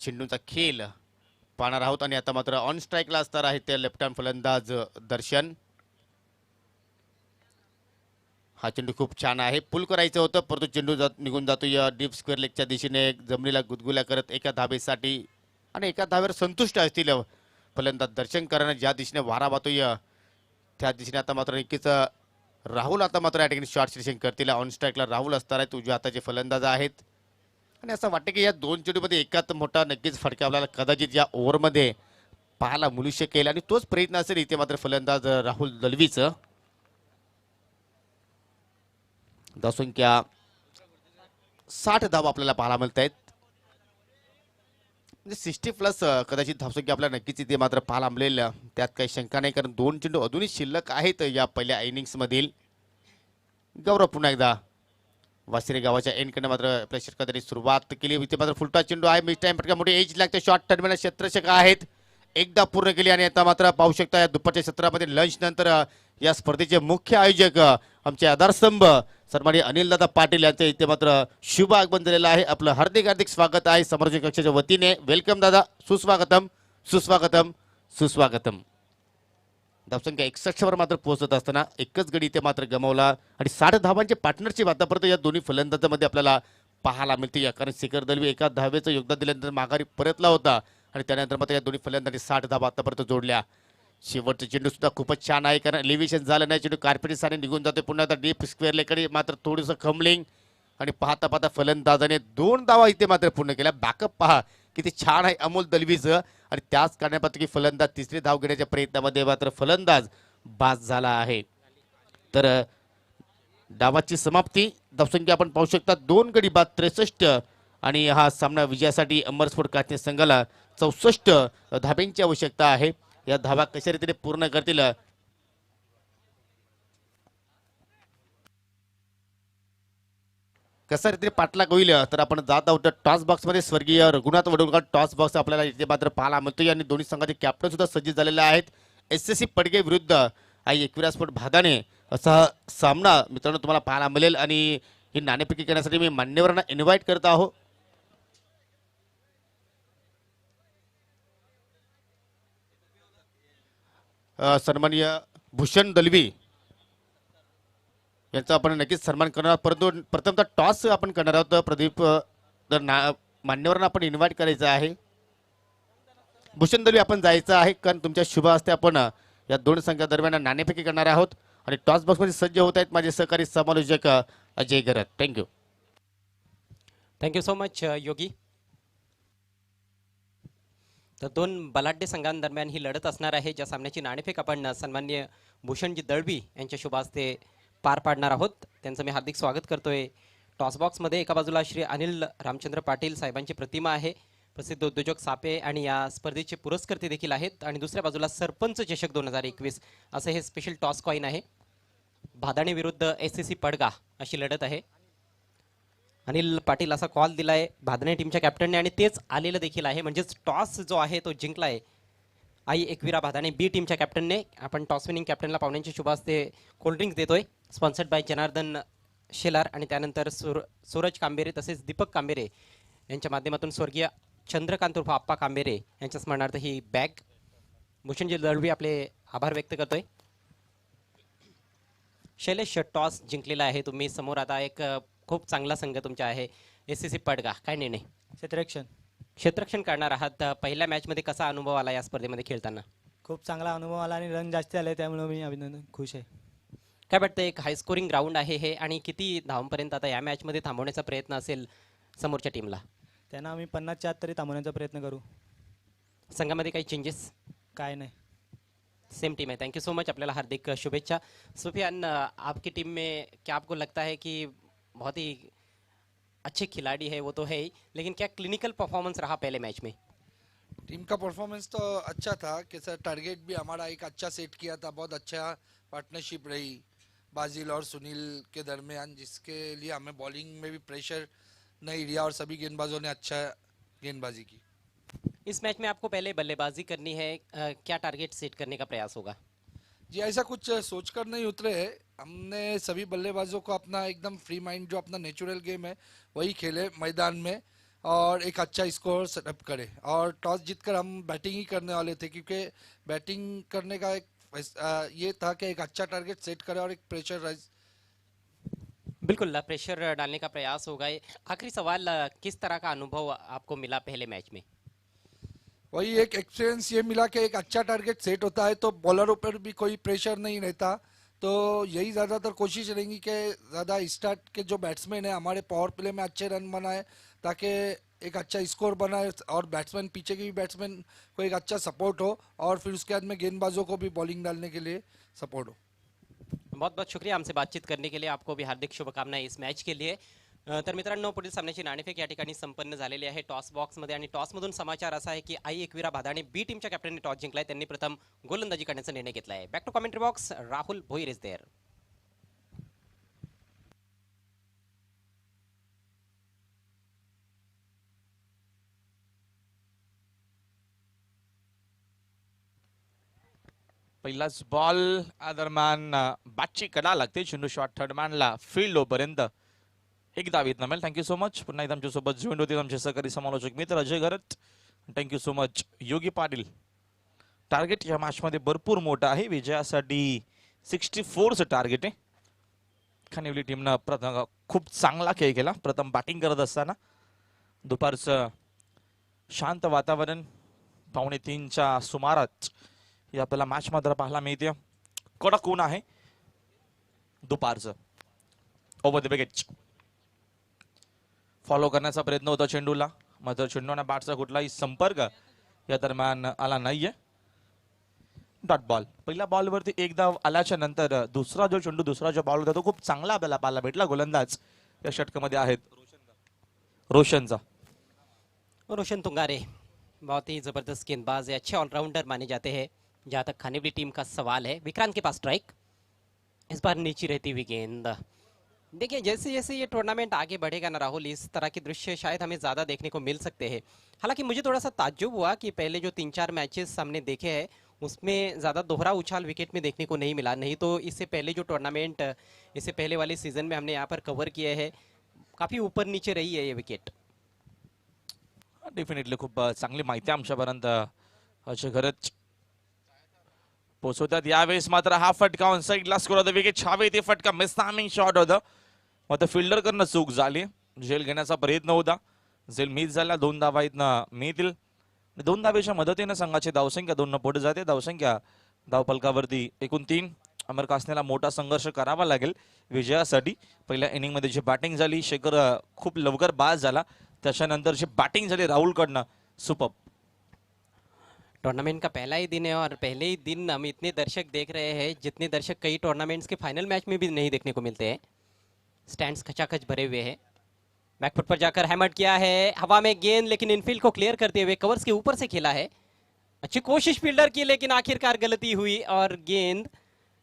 चेंडूंचा खेळ पाहणार आहोत आणि आता मात्र ऑन स्ट्राईकला असणार आहे ते लेफ्ट हँड फलंदाज दर्शन. हा चेंडू खूप छान आहे, पुल करायचं होतं परंतु चेंडू निघून जातोय डीप स्क्वेअर लेगच्या दिशेने, जमिनीला गुदगुल्या करत एका धाबेसाठी आणि एका धाब्यावर संतुष्ट असतील फलंदाज दर्शन करण्याने. ज्या दिशेने वारा वाहतोय त्या दिशेने आता मात्र नक्कीच राहुल आता मात्र या ठिकाणी शॉर्ट सिलेक्शन करतील. ऑन स्ट्राईकला राहुल असणार आहे, उजव्या हाताचे फलंदाज आहेत आणि असं वाटतं की या दोन चेंडूमध्ये एकात मोठा नक्कीच फटका आपल्याला कदाचित या ओव्हरमध्ये पाहायला मिळू शकेल आणि तोच प्रयत्न असेल इथे मात्र फलंदाज राहुल दलवीचं. धावसंख्या 60 धावा आपल्याला पाहायला मिळत आहेत, म्हणजे 60+ कदाचित धावसंख्या आपल्याला नक्कीच इथे मात्र पाहायला मिळेल, त्यात काही शंका नाही. कारण 2 चेंडू अजूनही शिल्लक आहेत या पहिल्या इनिंग्स मधील. गौरव पुन्हा एकदा वासिरे गावाच्या एंडकडे मात्र आपल्या षटकाने सुरुवात केली. इथे मात्र फुलटा चेंडू आहे, मिस टाइम फटका, मोठी एज लागते, शॉर्ट टर्मिनल क्षेत्ररक्षक आहेत, एकदा पूर्ण केली आणि आता मात्र पाहू शकता या दुपारच्या सत्रामध्ये लंच नंतर या स्पर्धेचे मुख्य आयोजक आमचे आधारस्तंभ सन्माननीय अनिलदादा पाटील यांचे इथे मात्र शुभ आगमन झालेलं आहे. आपलं हार्दिक हार्दिक स्वागत आहे समर्जित कक्षाच्या वतीने. वेलकम दादा, सुस्वागतम सुस्वागतम सुस्वागतम. धावसंख्या 61 वर मात्र पोहोचत असताना एकच गडी इथे मात्र गमावला आणि 60 धावांचे पार्टनरशिप आतापर्यंत या दोन्ही फलंदाजांमध्ये आपल्याला पाहायला मिळते. या कारण शिखर दलवी एका धावेचं योगदान दिल्यानंतर माघारी परतला होता आणि त्यानंतर मात्र या दोन्ही फलंदाजांनी 60 धावा आतापर्यंत जोडल्या. शेवटचा चेंडू सुद्धा खूपच छान आहे कारण एलिव्हेशन झालं नाही. चेंडू कार्पेटीसाने निघून जाते. पुन्हा आता डीप स्क्वेअरलेकडे मात्र थोडंसं खमलिंग आणि पाहता पाहता फलंदाजाने 2 धावा इथे मात्र पूर्ण केल्या. बॅकअप पहा किती छान आहे अमोल दलवीचं आणि त्याच कारणापासून की फलंदाज तिसरी धाव घेण्याच्या प्रयत्नामध्ये मात्र फलंदाज बाद झाला आहे. तर डावाची समाप्ती धावसंख्या आपण पाहू शकता 2 गडी बाद 63 आणि हा सामना विजयासाठी अमरस्फोर्ट काचने संघाला 64 धाब्यांची आवश्यकता आहे. या धावा कशा रीतीने पूर्ण करतील कसा रीतीने पाठलाग होईल तर आपण जात आहोत टॉस बॉक्स मध्ये. स्वर्गीय रघुनाथ वडोलकर टॉस बॉक्स आपल्याला इथे मात्र पाहायला मिळतोय आणि दोन्ही संघाचे कॅप्टन सुद्धा सज्ज झालेले आहेत. SSC पडगे विरुद्ध आई एकविरा स्पोर्ट भादाने असा सामना मित्रांनो तुम्हाला पाहायला मिळेल आणि ही नाणेफेकी करण्यासाठी मी मान्यवरांना इन्व्हाइट करत आहो. सन्माननीय भूषण दलवी यांचा आपण नक्कीच सन्मान करणार आहोत. परंतु प्रथमतः टॉस आपण करणार आहोत. प्रदीप मान्यवरांना आपण इन्व्हाइट करायचं आहे. भूषण दलवी आपण जायचं आहे कारण तुमच्या शुभ हस्ते आपण या दोन संघादरम्यान नाणेफेकी करणार आहोत आणि टॉस बॉक्समध्ये सज्ज होत आहेत माझे सहकारी समालोचक अजय गरत. Thank you. Thank you so much Yogi. तर 2 बलाढ्य संघांदरम्यान ही लढत असणार आहे ज्या सामन्याची नाणेफेक आपण सन्माननीय भूषणजी दळवी यांच्या शुभ हस्ते पार पाडणार आहोत. त्यांचं मी हार्दिक स्वागत करतोय. टॉस बॉक्समध्ये एका बाजूला श्री अनिल रामचंद्र पाटील साहेबांची प्रतिमा आहे. प्रसिद्ध उद्योजक सापे आणि या स्पर्धेचे पुरस्कर्ते देखील आहेत आणि दुसऱ्या बाजूला सरपंच चषक 2021 असं हे स्पेशल टॉस कॉइन आहे. भादाणे विरुद्ध SSC पडगा अशी लढत आहे. अनिल पाटील असा कॉल दिलाय भादणे टीमच्या कॅप्टनने आणि तेच आलेलं देखील आहे. म्हणजेच टॉस जो आहे तो जिंकलाय आई एकविरा भादाणे बी टीमच्या कॅप्टनने. आपण टॉस विनिंग कॅप्टनला पाहुण्यांच्या शुभ हस्ते कोल्ड्रिंक्स देतोय. स्पॉन्सर्ड बाय जनार्दन शेलार आणि त्यानंतर सूरज कांबेरे तसेच दीपक कांबेरे यांच्या माध्यमातून स्वर्गीय चंद्रकांत उर्फ आप्पा कांबेरे यांच्या स्मरणार्थ ही बॅग भूषणजी दळवी आपले आभार व्यक्त करतोय. शैलेश टॉस जिंकलेला आहे तुम्ही. समोर आता एक खूप चांगला संघ तुमचा आहे SSC पडगा. काय निर्णय? क्षेत्ररक्षण करणार आहात. पहिल्या मॅचमध्ये कसा अनुभव आला या स्पर्धेमध्ये खेळताना? खूप चांगला अनुभव आला आणि रन जास्त आले त्यामुळे मी अभिनंदन खुश आहे. काय वाटतं एक हाय स्कोरिंग ग्राउंड आहे हे आणि किती धावांपर्यंत आता या मॅचमध्ये थांबवण्याचा प्रयत्न असेल समोरच्या टीमला? त्यांना आम्ही 50च्या आत तरी थांबवण्याचा प्रयत्न करू. संघामध्ये काही चेंजेस? काय नाही, सेम टीम है. Thank you so much. अपने हार्दिक शुभेच्छा. सुफियान आपकी टीम में क्या आपको लगता है कि बहुत ही अच्छे खिलाड़ी है वो तो है ही, लेकिन क्या क्लिनिकल परफॉर्मेंस रहा पहले मैच में? टीम का परफॉर्मेंस तो अच्छा था कि सर टारगेट भी हमारा एक अच्छा सेट किया था. बहुत अच्छा पार्टनरशिप रही बाजिल और सुनील के दरमियान, जिसके लिए हमें बॉलिंग में भी प्रेशर नहीं दिया और सभी गेंदबाजों ने अच्छा गेंदबाजी की. इस मैच में आपको पहले बल्लेबाजी करनी है. क्या टारगेट सेट करने का प्रयास होगा? जी ऐसा कुछ सोचकर नहीं उतरे हैं. हमने सभी बल्लेबाजों को अपना एकदम फ्री माइंड जो अपना नेचुरल गेम है वही खेले मैदान में और एक अच्छा स्कोर सेटअप करे. और टॉस जीतकर हम बैटिंग ही करने वाले थे क्योंकि बैटिंग करने का एक ये था कि एक अच्छा टारगेट सेट करे और एक प्रेशर राइज. बिल्कुल प्रेशर डालने का प्रयास होगा. आखिरी सवाल, किस तरह का अनुभव आपको मिला पहले मैच में? वही एक एक्सपीरियंस ये मिला कि एक अच्छा टारगेट सेट होता है तो बॉलरों पर भी कोई प्रेशर नहीं रहता. तो यही ज़्यादातर कोशिश रहेंगी कि ज़्यादा स्टार्ट के जो बैट्समैन है हमारे पावर प्ले में अच्छे रन बनाए ताकि एक अच्छा स्कोर बनाए और बैट्समैन पीछे के भी बैट्समैन को एक अच्छा सपोर्ट हो और फिर उसके बाद में गेंदबाजों को भी बॉलिंग डालने के लिए सपोर्ट हो. बहुत बहुत शुक्रिया हमसे बातचीत करने के लिए. आपको भी हार्दिक शुभकामनाएं इस मॅच के लिए. तर मित्रांनो, पुढील सामन्याची नाणेफेक या ठिकाणी संपन्न झालेली आहे टॉस बॉक्समध्ये आणि टॉसमधून समाचार असा आहे की आई एकविरा भादाणे बी टीमच्या कॅप्टनने टॉस जिंकलाय. त्यांनी प्रथम गोलंदाजी करण्याचा निर्णय घेतला आहे. Back to commentary box. Rahul Bhoir is there. पहिलाच बॉल दरम्यान बॅटची कडा लागते. चेंडू शॉट थर्ड मॅनला फील्ड होपर्यंत एक धाव येत नमेल. Thank you so much. पुन्हा एकदा आमच्यासोबत जॉईन होते आमचे सहकारी समालोचक मित्र अजय घरत. थँक्यू सो मच योगी पाटील. टार्गेट या मॅच मध्ये भरपूर मोठं आहे. विजयासाठी 64चं टार्गेट आहे. खानिवली टीमनं प्रथम खूप चांगला खेळ केला. प्रथम बॅटिंग करत असताना दुपारचं शांत वातावरण 2:45च्या सुमारास हे आपल्याला मॅच मात्र पाहायला मिळते. कडक ऊन आहे दुपारचं. ओव्हर द विकेट फॉलो करण्याचा प्रयत्न होता चेंडूला, मात्र चेंडूने बॅटचा कुठलाही संपर्क या दरम्यान आला नाहीये. Dot ball. पहिल्या बॉलवरती एक धाव आल्याच्या नंतर दुसरा जो बॉल होता तो खूप चांगला आपल्याला पाहायला भेटला. गोलंदाज या षटकामध्ये आहेत रोशनचा. रोशन तुंगारे बहुत ही जबरदस्त गेंदबाज है, अच्छे ऑलराउंडर माने जाते हैं. जहाँ तक खानेवाली टीम का सवाल है, विक्रांत के पास स्ट्राइक, इस बार नीचे रहती हुई गेंद. देखिए जैसे जैसे ये टूर्नामेंट आगे बढ़ेगा ना राहुल, इस तरह के दृश्य शायद हमें ज़्यादा देखने को मिल सकते हैं. हालांकि मुझे थोड़ा सा ताज्जुब हुआ कि पहले जो 3-4 मैचेस हमने देखे हैं उसमें ज़्यादा दोहरा उछाल विकेट में देखने को नहीं मिला. नहीं तो इससे पहले जो टूर्नामेंट, इससे पहले वाले सीजन में हमने यहाँ पर कवर किए हैं, काफ़ी ऊपर नीचे रही है ये विकेट. डेफिनेटली खूप चांगली माहिती आमच्यापर्यंत अजय घरत पोहोचवतात. यावेळेस मात्र हा फटका ऑन साईडला स्कोर होता. विकेट छावे ते फटका मिस टायमिंग शॉट होता, मात्र फिल्डर करणं चूक झाली. झेल घेण्याचा प्रयत्न होता, झेल मिस झाला. 2 धावा इथनं मिळतील. 2 धावेच्या मदतीने संघाची धावसंख्या 2 पुढे जाते. धावसंख्या धावफलकावरती एकूण 3. अमर कासनेला मोठा संघर्ष करावा लागेल विजयासाठी. पहिल्या इनिंग मध्ये जी बॅटिंग झाली, शेखर खूप लवकर बाद झाला. त्याच्यानंतर जी बॅटिंग झाली राहुलकडनं सुपर. टूर्नामेंट का पहला ही दिन है और पहले ही दिन हम इतने दर्शक देख रहे हैं जितने दर्शक कई टूर्नामेंट्स के फाइनल मैच में भी नहीं देखने को मिलते हैं. स्टैंड्स खचाखच भरे हुए हैं. बैकफुट पर जाकर हैमर किया है, हवा में गेंद, लेकिन इनफील्ड को क्लियर करते हुए कवर्स के ऊपर से खेला है. अच्छी कोशिश फील्डर की, लेकिन आखिरकार गलती हुई और गेंद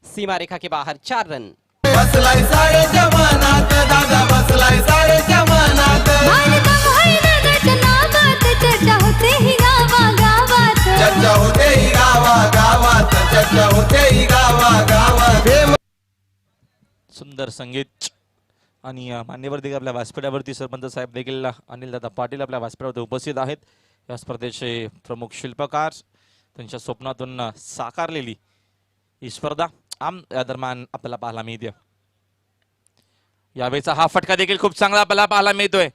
सीमा रेखा के बाहर. 4 रन. बसलाय सारे जमानात दादा, बसलाय सारे जमानात. भारता महिना घटनाबाद चर्चा होते ही गावागावात. चर्चा होते ही गावागावात, चर्चा होते ही गावागावात. सुंदर संगीत आणि मान्यवर देखील आपल्या व्यासपीठावरती सरपंच साहेब देखील अनिल दादा पाटील आपल्या व्यासपीठावरती उपस्थित आहेत. या स्पर्धेचे प्रमुख शिल्पकार, त्यांच्या स्वप्नातून साकारलेली ही स्पर्धा या दरम्यान आपल्याला पाहायला मिळते. यावेळेचा हा फटका देखील खूप चांगला आपल्याला पाहायला मिळतोय.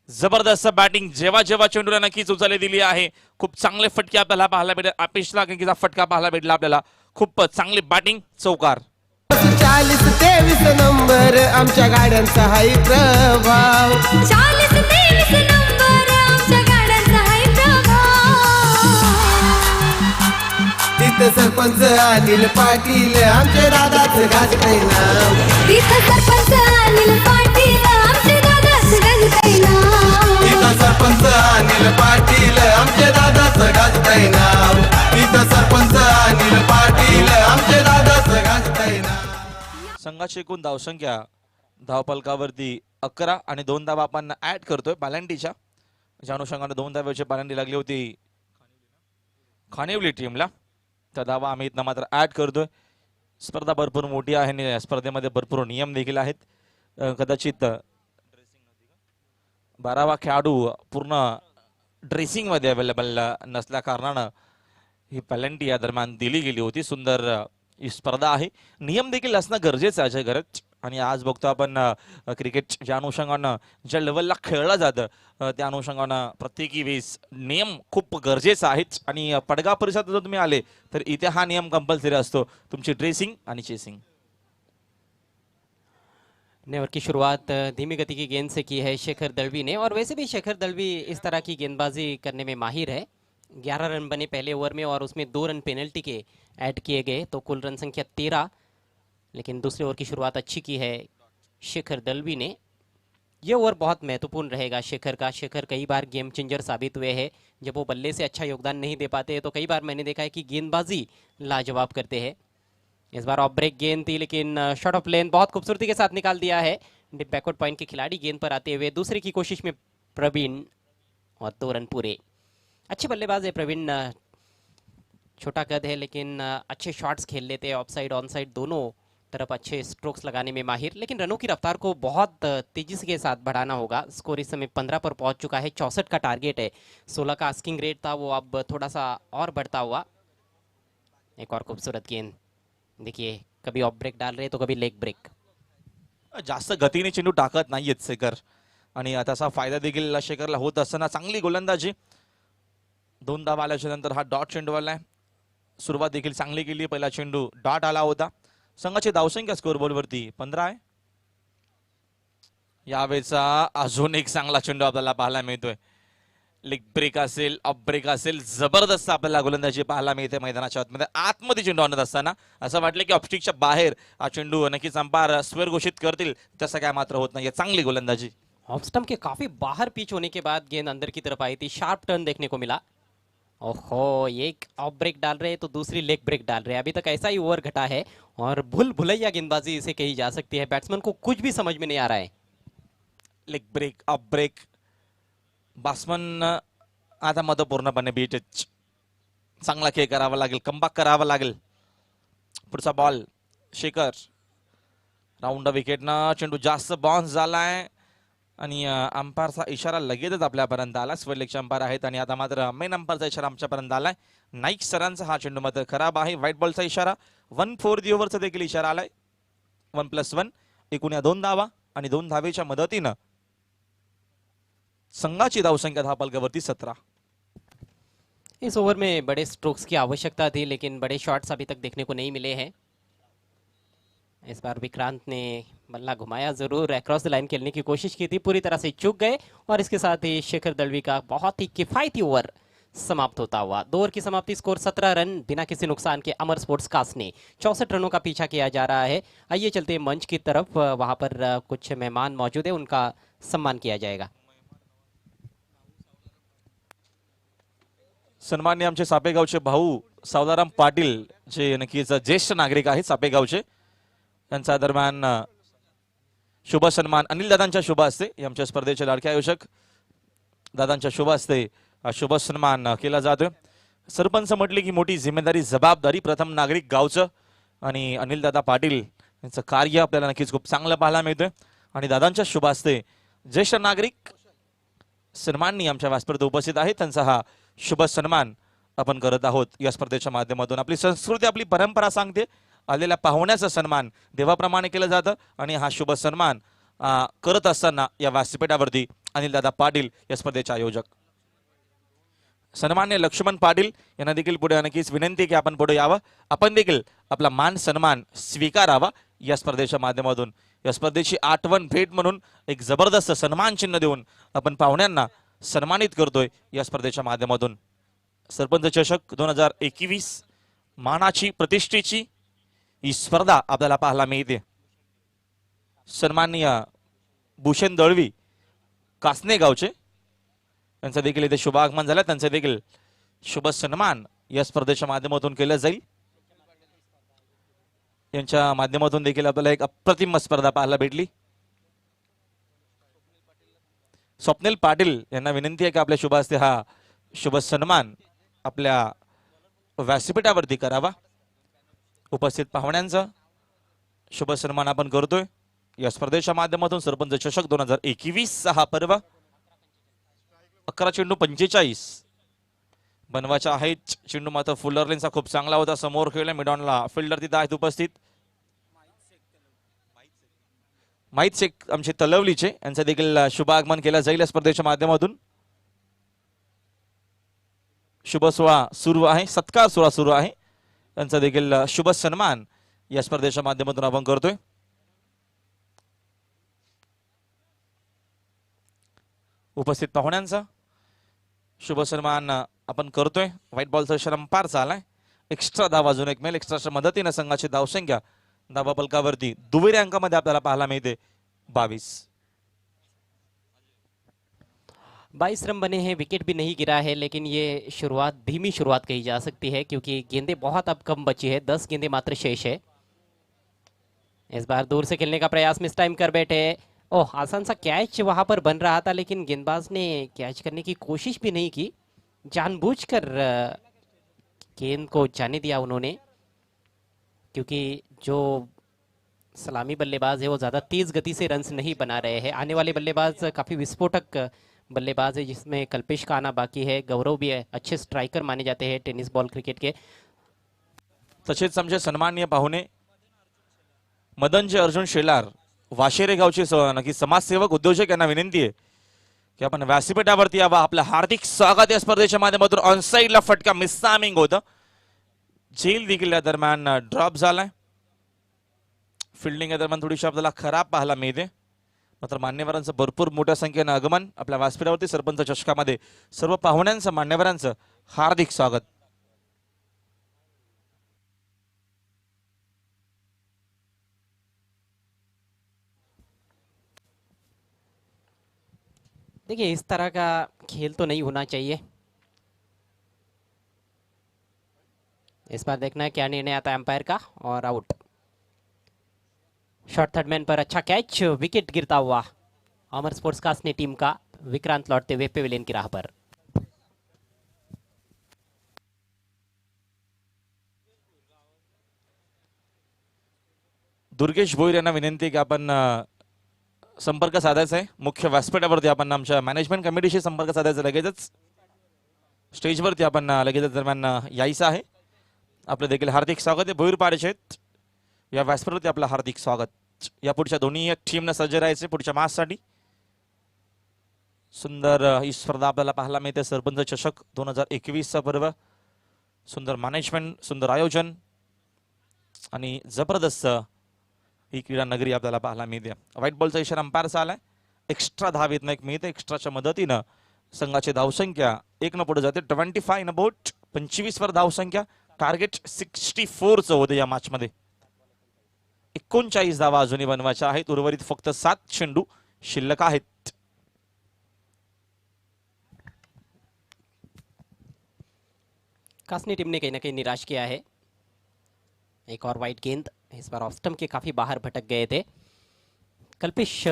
जबरदस्त बॅटिंग जेव्हा जेव्हा चेंडूला नक्कीच उचलली दिली आहे. खूप चांगले फटके आपल्याला पाहायला भेटले. अपेक्षला किंकीचा फटका पाहायला भेटला आपल्याला. खूप चांगली बॅटिंग, चौकार. 40-23 नंबर आमच्या गाड्यांचा हाय प्रभाव. 40-23 नंबर आमच्या गाड्यांचा हाय प्रभाव. तिथं सरपंच अनिल पाटील आमचे दादाच गाजतंय नाव. तिथं सरपंच अनिल पाटील आमचे दादाच गाजतंय नाव. तिथं सरपंच अनिल पाटील आमचे दादाच गाजतंय नाव. तिथं सरपंच अनिल पाटील आमचे दादाच गाजतंय नाव. संघाची एकूण धावसंख्या धावफलकावरती 11 आणि 2 धावा आपण ऍड करतोय पॅलंटीच्या. ज्या अनुषंगाने 2 धाव्याची पॅलंटी लागली होती खानिवली टीमला, त्या धावा आम्ही इथं मात्र ऍड करतोय. स्पर्धा भरपूर मोठी आहे आणि या स्पर्धेमध्ये भरपूर नियम देखील आहेत. कदाचित 12वा खेळाडू पूर्ण ड्रेसिंग मध्ये अवेलेबल नसल्या कारणानं ही पॅलंटी या दरम्यान दिली गेली होती. सुंदर ही स्पर्धा आहे. नियम देखील असणं गरजेचं आहे अजय घरत. आणि आज बघतो आपण क्रिकेट ज्या अनुषंगानं ज्या लेवलला खेळलं जातं त्या अनुषंगानं प्रत्येकी वेळेस नियम खूप गरजेचा आहेत. आणि पडगा परिसरात जर तुम्ही आले तर इथे हा नियम कंपल्सरी असतो, तुमची ड्रेसिंग आणि चेसिंग. नेवर की शुरुआत धीमी गति की गेंद से की है शेखर दलवी ने, और वैसे भी शेखर दलवी इस तरह की गेंदबाजी करने में माहिर है. 11 रन बने पहले ओवर में और उसमें 2 रन पेनल्टी के ऐड किए गए, तो कुल रन संख्या 13. लेकिन दूसरे ओवर की शुरुआत अच्छी की है शेखर दलवी ने. ये ओवर बहुत महत्वपूर्ण रहेगा शेखर का. शेखर कई बार गेम चेंजर साबित हुए हैं. जब वो बल्ले से अच्छा योगदान नहीं दे पाते तो कई बार मैंने देखा है कि गेंदबाजी लाजवाब करते हैं. इस बार ऑफ ब्रेक गेंद थी, लेकिन शॉट ऑफ लेंथ बहुत खूबसूरती के साथ निकाल दिया है. बैकवर्ड पॉइंट के खिलाड़ी गेंद पर आते हुए दूसरे की कोशिश में प्रवीण, और 2 रन पूरे. अच्छे बल्लेबाज है प्रवीण. छोटा कद है लेकिन अच्छे शॉट्स खेल लेते हैं, ऑफ साइड ऑन साइड दोनों तरफ अच्छे स्ट्रोक्स लगाने में माहिर। लेकिन रनों की रफ्तार को बहुत तेजी के साथ बढ़ाना होगा। स्कोर इस समय 15 पर पहुंच चुका है, 64 का टारगेट है। 16 का आस्किंग रेट था, वो अब थोड़ा सा और बढ़ता हुआ। एक और खूबसूरत गेंद, देखिए कभी ऑफ ब्रेक डाल रहे तो कभी लेग ब्रेक। जास्त गतीने चेंडू टाकत नाहीयेत शेखर आणि त्याचा फायदा देखील शेखरला होत असताना चांगली गोलंदाजी। 2 धावा आल्याच्या नंतर हा डॉट चेंडू आलाय। सुरुवात देखील चांगली केली, पहिला चेंडू डॉट आला होता। संघाची धावसंख्या स्कोर बोर्डवरती 15 आहे। यावेळेचा अजून एक चांगला चेंडू आपल्याला पाहायला मिळतोय। लेग ब्रेक असेल, ऑफ ब्रेक असेल, जबरदस्त आपल्याला गोलंदाजी पाहायला मिळते मैदानाच्या आतमध्ये चेंडू आणत असताना असं वाटलं की ऑफस्टिकच्या बाहेर हा चेंडू नक्कीच अंपायर स्क्वेअर घोषित करतील, तसं काय मात्र होत नाही। चांगली गोलंदाजी। ऑफ स्टंप के काफी बाहर पिच होने के बाद गेंद अंदर की तरफ आई थी, शार्प टर्न देखने को मिला। ओहो, एक ऑफ ब्रेक डाल रहे हैं तो दूसरी लेग ब्रेक डाल रहे हैं। अभी तक ऐसा ही ओवर घटा है और भूल भुलैया गेंदबाजी इसे कही जा सकती है। बैट्समैन को कुछ भी समझ में नहीं आ रहा है। Leg break, off break, batsman आता मत पूर्णपणे बीट। चांगला खेळ करावा लागेल, कमबॅक करावा लागेल। पुढचा बॉल शेखर, राऊंड विकेटनं चेंडू जास्त बाउन्स झालाय आणि अंपायरचा इशारा लगेचच आपल्यापर्यंत आला। स्वर्लेगचे अंपायर आहेत आणि आता मात्र मेन अंपायरचा इशारा आमच्यापर्यंत आलाय। नाईक सरांचा हा चेंडू मात्र खराब आहे। व्हाईट बॉलचा इशारा, 1 फॉर दी ओव्हरचा देखील इशारा आलाय। 1+1 एकूण या 2 धावा आणि 2 धावेच्या मदतीनं संघाची धावसंख्या धावफलकावरती 17। इस ओवर में बड़े स्ट्रोक्स की आवश्यकता थी लेकिन बड़े शॉट्स अभी तक देखने को नहीं मिले हैं। इस बार विक्रांत ने बल्ला घुमाया जरूर, अक्रॉस द लाइन खेलने की कोशिश की थी, पूरी तरह से चूक गए और इसके साथ ही शेखर दलवी का बहुत ही किफायती ओवर समाप्त होता हुआ। 2 ओवर की समाप्ति, स्कोर 17 रन बिना किसी नुकसान के। अमर स्पोर्ट्स कास्ट ने 64 रनों का पीछा किया जा रहा है। आइए चलते हैं मंच की तरफ, वहां पर कुछ मेहमान मौजूद है, उनका सम्मान किया जाएगा। सन्माननीय आमचे सापेगावचे भाऊ सावदाराम पाटील, जे नक्कीच ज्येष्ठ नागरिक आहेत सापेगावचे, त्यांचा दरम्यान शुभ सन्मान अनिल दादांच्या शुभ हस्ते, आमच्या स्पर्धेचे लाडके आयोजक दादांच्या शुभ हस्ते शुभ सन्मान केला जातोय। सरपंच म्हटले की मोठी जिम्मेदारी, जबाबदारी, प्रथम नागरिक गावचं आणि अनिल दादा पाटील यांचं कार्य आपल्याला नक्कीच खूप चांगलं पाहायला मिळतंय आणि दादांच्या शुभ हस्ते ज्येष्ठ नागरिक सन्माननीय आमच्या व्यासपीठावर उपस्थित आहेत, त्यांचा हा शुभ सन्मान आपण करत आहोत या स्पर्धेच्या माध्यमातून। आपली संस्कृती, आपली परंपरा सांगते आलेल्या पाहुण्याचा सन्मान देवाप्रमाणे केलं जातं आणि हा शुभ सन्मान करत असताना या व्यासपीठावरती अनिलदादा पाटील या स्पर्धेचे आयोजक सन्मान्य लक्ष्मण पाटील यांना देखील पुढे नक्कीच विनंती की आपण पुढे यावं, आपण देखील आपला मान सन्मान स्वीकारावा या स्पर्धेच्या माध्यमातून। या स्पर्धेची आठवण भेट म्हणून एक जबरदस्त सन्मान चिन्ह देऊन आपण पाहुण्यांना सन्मानित करतोय या स्पर्धेच्या माध्यमातून। सरपंच चषक 2021 मानाची, प्रतिष्ठेची ही स्पर्धा आपल्याला पाहायला मिळते। सन्माननीय भूषण दळवी कासने गावचे यांचं देखील इथे शुभ आगमन झालं, त्यांचे देखील शुभ सन्मान या स्पर्धेच्या माध्यमातून केलं जाईल। यांच्या माध्यमातून देखील आपल्याला एक अप्रतिम स्पर्धा पाहायला भेटली। स्वप्नील पाटील यांना विनंती आहे की आपल्या शुभ हस्ते हा शुभ सन्मान आपल्या व्यासपीठावरती करावा। उपस्थित पाहुण्यांचा शुभ सन्मान आपण करतोय या स्पर्धेच्या माध्यमातून। सरपंच चषक 2021 हा पर्व 11 चेंडू 45 बनवायचा आहे। चेंडू मात्र फुलरलिनचा खूप चांगला होता, समोर खेळला मिडॉनला, फिल्डर तिथे आहेत उपस्थित। माहित शेख आमचे तलवलीचे यांचं देखील शुभ आगमन केलं जाईल या स्पर्धेच्या माध्यमातून। शुभ सोहळा सुरू आहे, सत्कार सोहळा सुरू आहे, त्यांचा देखील शुभ सन्मान या स्पर्धेच्या माध्यमातून आपण करतोय। उपस्थित पाहुण्यांचा शुभ सन्मान आपण करतोय। व्हाईट बॉलचा इशारा अंपायरचा आलाय। एक्स्ट्रा धाव अजून एक मेल, एक्स्ट्राच्या मदतीने संघाची धावसंख्या धावा फलकावरती दुहेरी अंकामध्ये आपल्याला पाहायला मिळते 22। 22 रन बने हैं, विकेट भी नहीं गिरा है, लेकिन ये शुरुआत, धीमी शुरुआत कही जा सकती है क्योंकि गेंदें बहुत अब कम बची है, 10 गेंदें मात्र शेष है। इस बार दूर से खेलने का प्रयास मिस टाइम कर बैठे। ओह, आसान सा कैच वहां पर बन रहा था लेकिन गेंदबाज ने कैच करने की कोशिश भी नहीं की, जानबूझकर गेंद को जाने दिया उन्होंने, क्योंकि जो सलामी बल्लेबाज है वो ज़्यादा तेज़ गति से रन्स नहीं बना रहे हैं। आने वाले बल्लेबाज काफ़ी विस्फोटक बल्लेबाज है, जिसमें कल्पेश का आना बाकी है। गौरव भी है, अच्छे स्ट्राइकर माने जाते हैं टेनिस बॉल क्रिकेट के। तसेच आमचे सन्माननीय पाहुणे मदनजी अर्जुन शेलार वाशेरे गावचे नक्की समाजसेवक उद्योजक यांना विनंती आहे की आपण व्यासपीठावरती यावं. आपलं हार्दिक स्वागत या स्पर्धेच्या माध्यमातून. ऑनसाईडला फटका मिसटायमिंग होतं. झेल देखील या दरम्यान ड्रॉप झालाय. फिल्डिंग या दरम्यान थोडीशी आपल्याला खराब पाहायला मिळते. मात्र मान्यवरांचं भरपूर मोठ्या संख्येनं आगमन आपल्या व्यासपीठावरती. सरपंच चषकामध्ये सर्व पाहुण्यांचं मान्यवरांचं हार्दिक स्वागत. देखिए, इस तरह का खेल तो नहीं होना चाहिए. इस बार देखना है क्या निर्णय आता है अंपायर का. और आउट. शॉर्ट थर्ड मैन पर अच्छा कैच, विकेट गिरता हुआ अमर स्पोर्ट्स कास्ने टीम का. विक्रांत लौटते हुए पेविलियन की राह पर. दुर्गेश भोईर यांना विनंती आहे की आपण संपर्क साधायचा आहे. मुख्य व्यासपीठावरती आपण आमच्या मॅनेजमेंट कमिटीशी संपर्क साधायचा. लगेचच स्टेजवरती आपण लगेचच दरम्यान यायचं आहे. आपलं देखील हार्दिक स्वागत आहे. भोईर पाडेशेत या व्यासपीठावरती आपलं हार्दिक स्वागत. या पुढच्या दोन्ही टीमनं सज्ज राहायचे पुढच्या मॅचसाठी. सुंदर ही स्पर्धा आपल्याला पाहायला मिळते. सरपंच चषक 2021 चा पर्व. सुंदर मॅनेजमेंट, सुंदर आयोजन आणि जबरदस्त ही क्रीडा नगरी आपल्याला पाहायला मिळते. व्हाईट बॉलचा इशारा अंपायरचा आलाय. एक्स्ट्रा धाव येत नाही मिळते. एक्स्ट्राच्या मदतीनं संघाची धावसंख्या 1 न पुढे जाते. 25 इन बोट 25 वर धावसंख्या. टार्गेट 64 चं होतं या मॅच मध्ये. 39 धावा अजूनही बनवायच्या आहेत. उर्वरित फक्त 7 चेंडू शिल्लक आहेत. कास्नी टीम ने कहीं ना कहीं निराश किया है. एक और वाइट गेंद. इस बार ऑफ स्टंप के काफ़ी बाहर भटक गए थे. कल्पेश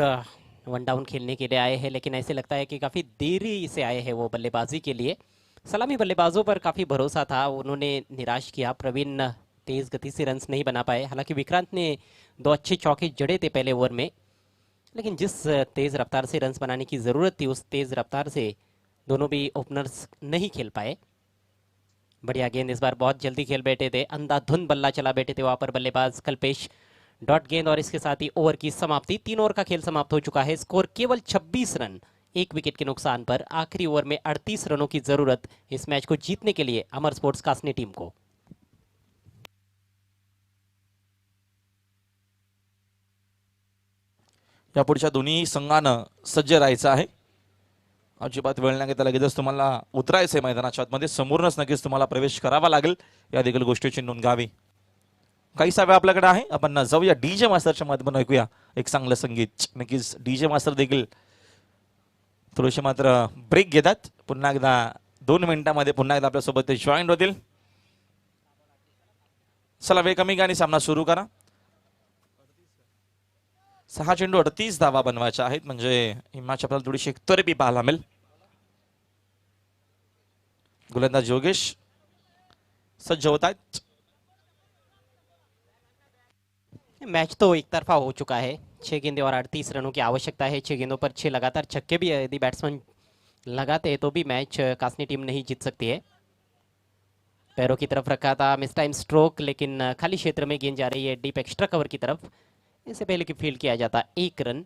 वन डाउन खेलने के लिए आए हैं, लेकिन ऐसे लगता है कि काफ़ी देरी से आए हैं वो बल्लेबाजी के लिए. सलामी बल्लेबाजों पर काफ़ी भरोसा था, उन्होंने निराश किया. प्रवीण तेज़ गति से रन्स नहीं बना पाए. हालांकि विक्रांत ने 2 अच्छे चौके जड़े थे पहले ओवर में, लेकिन जिस तेज़ रफ्तार से रन्स बनाने की ज़रूरत थी उस तेज़ रफ्तार से दोनों भी ओपनर्स नहीं खेल पाए. बढ़िया गेंद. इस बार बहुत जल्दी खेल बैठे थे, अंधाधुंध बल्ला चला बैठे थे वहां पर बल्लेबाज कल्पेश. डॉट गेंद और इसके साथ ही ओवर की समाप्ति. 3 ओवर का खेल समाप्त हो चुका है. स्कोर केवल 26 रन 1 विकेट के नुकसान पर. आखिरी ओवर में 38 रनों की जरूरत इस मैच को जीतने के लिए अमर स्पोर्ट्स कास्ने टीम को. या पुढच्या दोन्ही संघानं सज्ज राहायचं आहे. अजिबात वेळ न घेता लगेचच तुम्हाला उतरायचं आहे मैदानाच्या आतमध्ये. समोरूनच नक्कीच तुम्हाला प्रवेश करावा लागेल. या देखील गोष्टीची नोंद घ्यावी. काही वेळ आपल्याकडे आहे. आपण जाऊया डीजे मास्टरच्या माध्यमातून ऐकूया एक चांगलं संगीत. नक्कीच डीजे मास्टर देखील थोडेसे मात्र ब्रेक घेतात. पुन्हा एकदा 2 मिनिटांमध्ये पुन्हा एकदा आपल्यासोबत ते जॉईन होतील. चला वेळ कमी गाणी सामना सुरू करा. 6 चेंडू 38 धावा बनवायच्या आहेत. म्हणजे ही मॅच आपल्याला थोडीशी एकतर्फी पाहायला मिळेल. गोलंदाज योगेश सज्ज होत आहेत. मैच तो एक तरफा हो चुका है. 6 गेंदे और 38 रनों की आवश्यकता है. 6 गेंदों पर 6 लगातार छक्के भी यदि बैट्समैन लगाते हैं तो भी मैच कास्नी टीम नहीं जीत सकती है. पैरों की तरफ रखा था मिस टाइम स्ट्रोक, लेकिन खाली क्षेत्र में गेंद जा रही है डीप एक्स्ट्रा कवर की तरफ. इससे पहले कि फील्ड किया जाता 1 रन.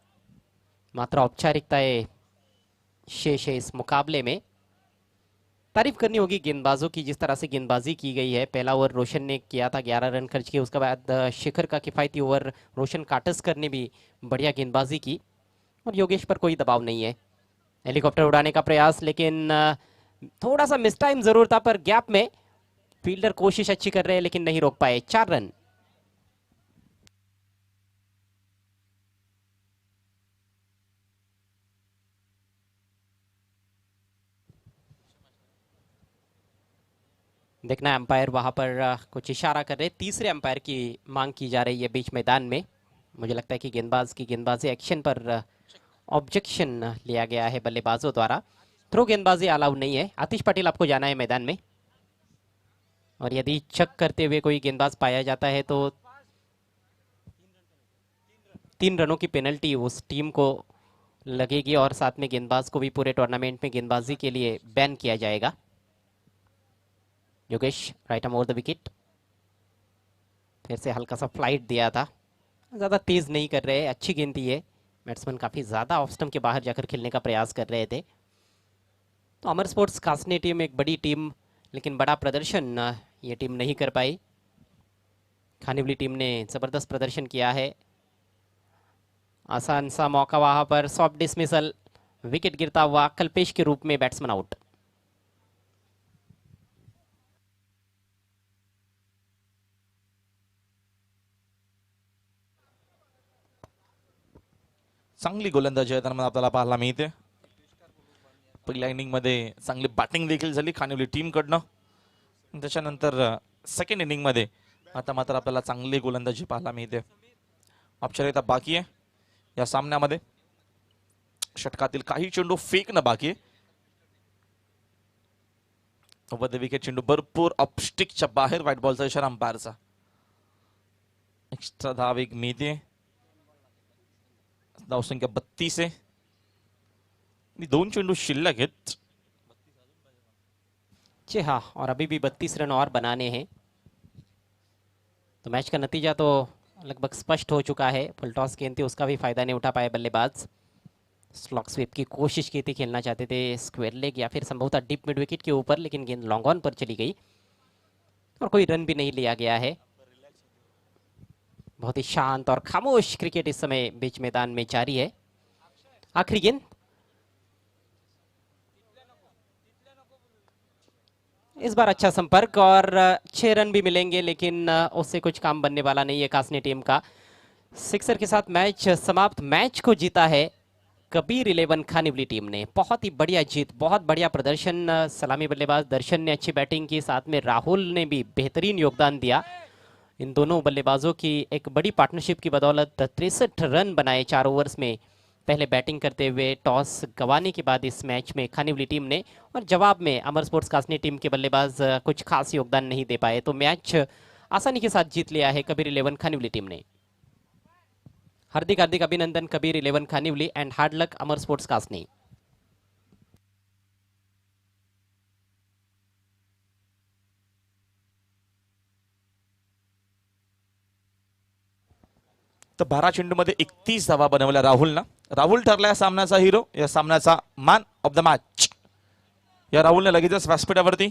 मात्र औपचारिकताएं शेष है इस मुकाबले में. तारीफ करनी होगी गेंदबाजों की, जिस तरह से गेंदबाजी की गई है. पहला ओवर रोशन ने किया था, 11 रन खर्च किए. उसके बाद शिखर का किफ़ायती ओवर रोशन काटस्कर ने भी बढ़िया गेंदबाजी की. और योगेश पर कोई दबाव नहीं है. हेलीकॉप्टर उड़ाने का प्रयास, लेकिन थोड़ा सा मिस टाइम जरूर था, पर गैप में फील्डर कोशिश अच्छी कर रहे हैं लेकिन नहीं रोक पाए. 4 रन. देखना है अंपायर वहां पर कुछ इशारा कर रहे हैं. तीसरे अंपायर की मांग की जा रही है बीच मैदान में. मुझे लगता है कि गेंदबाज की गेंदबाजी एक्शन पर ऑब्जेक्शन लिया गया है बल्लेबाजों द्वारा. थ्रो गेंदबाजी अलाउ नहीं है. आतिश पटेल आपको जाना है मैदान में. और यदि चक करते हुए कोई गेंदबाज पाया जाता है तो 3 रनों की पेनल्टी उस टीम को लगेगी और साथ में गेंदबाज को भी पूरे टूर्नामेंट में गेंदबाजी के लिए बैन किया जाएगा। Yogesh right arm over the wicket, फिर से हल्का सा फ्लाइट दिया था, ज़्यादा तेज नहीं कर रहे, अच्छी गेंद थी ये। बैट्समैन काफ़ी ज़्यादा ऑफ स्टंप के बाहर जाकर खेलने का प्रयास कर रहे थे। तो अमर स्पोर्ट्स कासनी टीम एक बड़ी टीम, लेकिन बड़ा प्रदर्शन ये टीम नहीं कर पाई। खानिवली टीम ने ज़बरदस्त प्रदर्शन किया है। आसान सा मौका वहाँ पर, सॉफ्ट डिसमिसल, विकेट गिरता हुआ कल्पेश के रूप में बैट्समैन आउट। चांगली गोलंदाजी आहे आपल्याला पाहायला मिळते। पहिल्या इनिंग मध्ये चांगली बॅटिंग देखील झाली खानिवली टीम कडनं। त्याच्यानंतर सेकंड इनिंग मध्ये आता मात्र आपल्याला चांगली गोलंदाजी पाहायला मिळते। औपचारिकता बाकी आहे या सामन्यामध्ये, षटकातील काही चेंडू फेकणं बाकी आहे। ओव्हर द विकेट चेंडू भरपूर ऑफस्टिकच्या बाहेर, व्हाईट बॉलचा इशारा अंपायरचा। एक्स्ट्रा धाव एक मिळते, धाव संख्या 32 आहे। 2 चेंडू शिल्लक आहेत। जी हाँ, और अभी भी 32 रन और बनाने हैं। तो मैच का नतीजा तो लगभग स्पष्ट हो चुका है। फुल टॉस गेंद थी, उसका भी फायदा नहीं उठा पाए बल्लेबाज। स्लॉग स्वीप की कोशिश की थी, खेलना चाहते थे स्क्वायर लेग या फिर संभवतः डीप मिड विकेट के ऊपर, लेकिन गेंद लॉन्ग ऑन पर चली गई और कोई रन भी नहीं लिया गया है। बहुत ही शांत और खामोश क्रिकेट इस समय बीच मैदान में जारी है। आखिरी गेंद, इस बार अच्छा संपर्क और 6 रन भी मिलेंगे, लेकिन उससे कुछ काम बनने वाला नहीं है कासनी टीम का। सिक्सर के साथ मैच समाप्त। मैच को जीता है कबीर 11 खानिवली टीम ने। बहुत ही बढ़िया जीत, बहुत बढ़िया प्रदर्शन। सलामी बल्लेबाज दर्शन ने अच्छी बैटिंग की, साथ में राहुल ने भी बेहतरीन योगदान दिया। इन दोनों बल्लेबाजों की एक बड़ी पार्टनरशिप की बदौलत 63 रन बनाए 4 ओवर्स में, पहले बैटिंग करते हुए टॉस गंवाने के बाद इस मैच में खानिवली टीम ने, और जवाब में अमर स्पोर्ट्स कासनी टीम के बल्लेबाज कुछ खास योगदान नहीं दे पाए। तो मैच आसानी के साथ जीत लिया है कबीर 11 खानिवली टीम ने। हार्दिक हार्दिक अभिनंदन कबीर 11 खानिवली एंड हार्ड लक अमर स्पोर्ट्स कासनी। तर 12 चेंडूमध्ये 31 धावा बनवल्या राहुलनं। राहुल ठरला या सामन्याचा हिरो, या सामन्याचा मॅन ऑफ द मॅच। या राहुलने लगेचच व्यासपीठावरती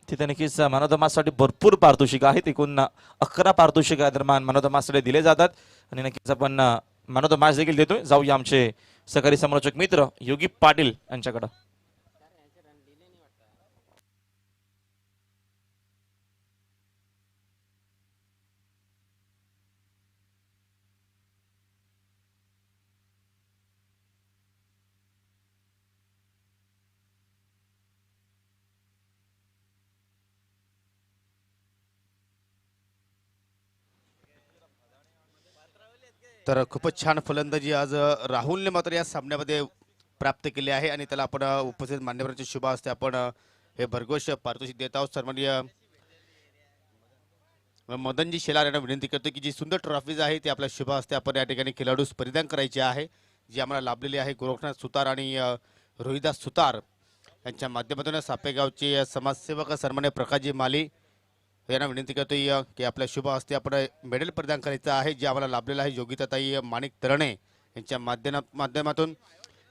तिथे नक्कीच मॅन ऑफ द मॅच साठी भरपूर पारितोषिक आहेत। एकूण 11 पारितोषिक दरम्यान मॅन ऑफ द मॅच साठी दिले जातात आणि नक्कीच आपण मॅन ऑफ द मॅच देखील देतोय। जाऊया आमचे सहकारी समालोचक मित्र योगी पाटील यांच्याकडे। तर खूपच छान फलंदाजी आज राहुलने मात्र या सामन्यामध्ये प्राप्त केली आहे आणि त्याला आपण उपस्थित मान्यवरांच्या शुभ हस्ते आपण हे भरघोष पारितोषिक देत आहोत। सन्माननीय मदनजी शेलार यांना विनंती करतो की जी सुंदर ट्रॉफीज आहे ती आपल्या शुभ हस्ते आपण या ठिकाणी खेळाडूस परिधान करायची आहे, जी आम्हाला लाभलेली आहे। गोरखनाथ सुतार आणि रोहिदास सुतार यांच्या माध्यमातून सापेगावचे समाजसेवक सन्माननीय प्रकाशजी माली यांना विनंती करतो की आपल्या शुभ हस्ते आपण मेडल प्रदान करायचं आहे, जे आम्हाला लाभलेलं आहे योगिताताई माणिक तरणे यांच्या माध्यमातून।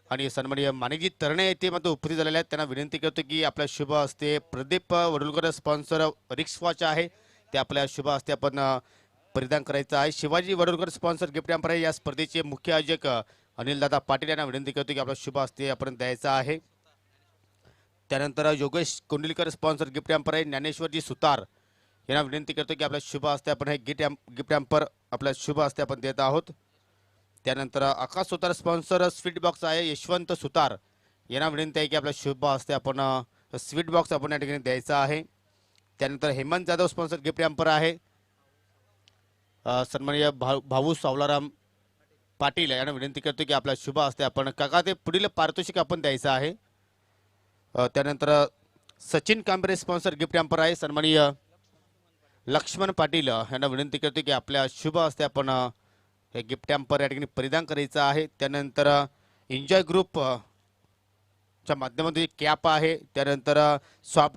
आणि सन्माननीय माणिकजी तरणे ते मात्र उपस्थित झालेले आहेत, त्यांना विनंती करतो की आपल्या शुभ हस्ते प्रदीप वडुलकर स्पॉन्सर रिक्स वॉच आहे ते आपल्या शुभ हस्ते आपण परिधान करायचं आहे। शिवाजी वडुलकर स्पॉन्सर गिफ्ट हॅम्पर या स्पर्धेचे मुख्य आयोजक अनिलदादा पाटील यांना विनंती करतो की आपल्या शुभ हस्ते आपण द्यायचा आहे। त्यानंतर योगेश कुंडलीकर स्पॉन्सर गिफ्ट हॅम्पर आहे ज्ञानेश्वरजी सुतार यांना विनंती करतो की आपल्या शुभ हस्ते आपण हे गिफ्ट हॅम्पर आपल्या शुभ हस्ते आपण देत आहोत। त्यानंतर आकाश सुतार स्पॉन्सर स्वीट बॉक्स आहे यशवंत सुतार यांना विनंती आहे की आपल्या शुभ हस्ते आपण स्वीट बॉक्स आपण या ठिकाणी द्यायचा आहे। त्यानंतर Hemant Jadhav sponsor gift hamper आहे सन्माननीय भाऊ सावलाराम पाटील यांना विनंती करतो की आपल्या शुभ हस्ते आपण काका ते पुढील पारितोषिक आपण द्यायचं आहे। त्यानंतर Sachin Kambare sponsor gift hamper आहे सन्माननीय लक्ष्मण पाटील यांना विनंती करतो की आपल्या शुभ हस्ते आपण हे गिफ्ट हॅम्पर या ठिकाणी परिधान करायचं आहे. त्यानंतर एन्जॉय ग्रुप च्या माध्यमातून कॅप आहे. त्यानंतर सॉफ्ट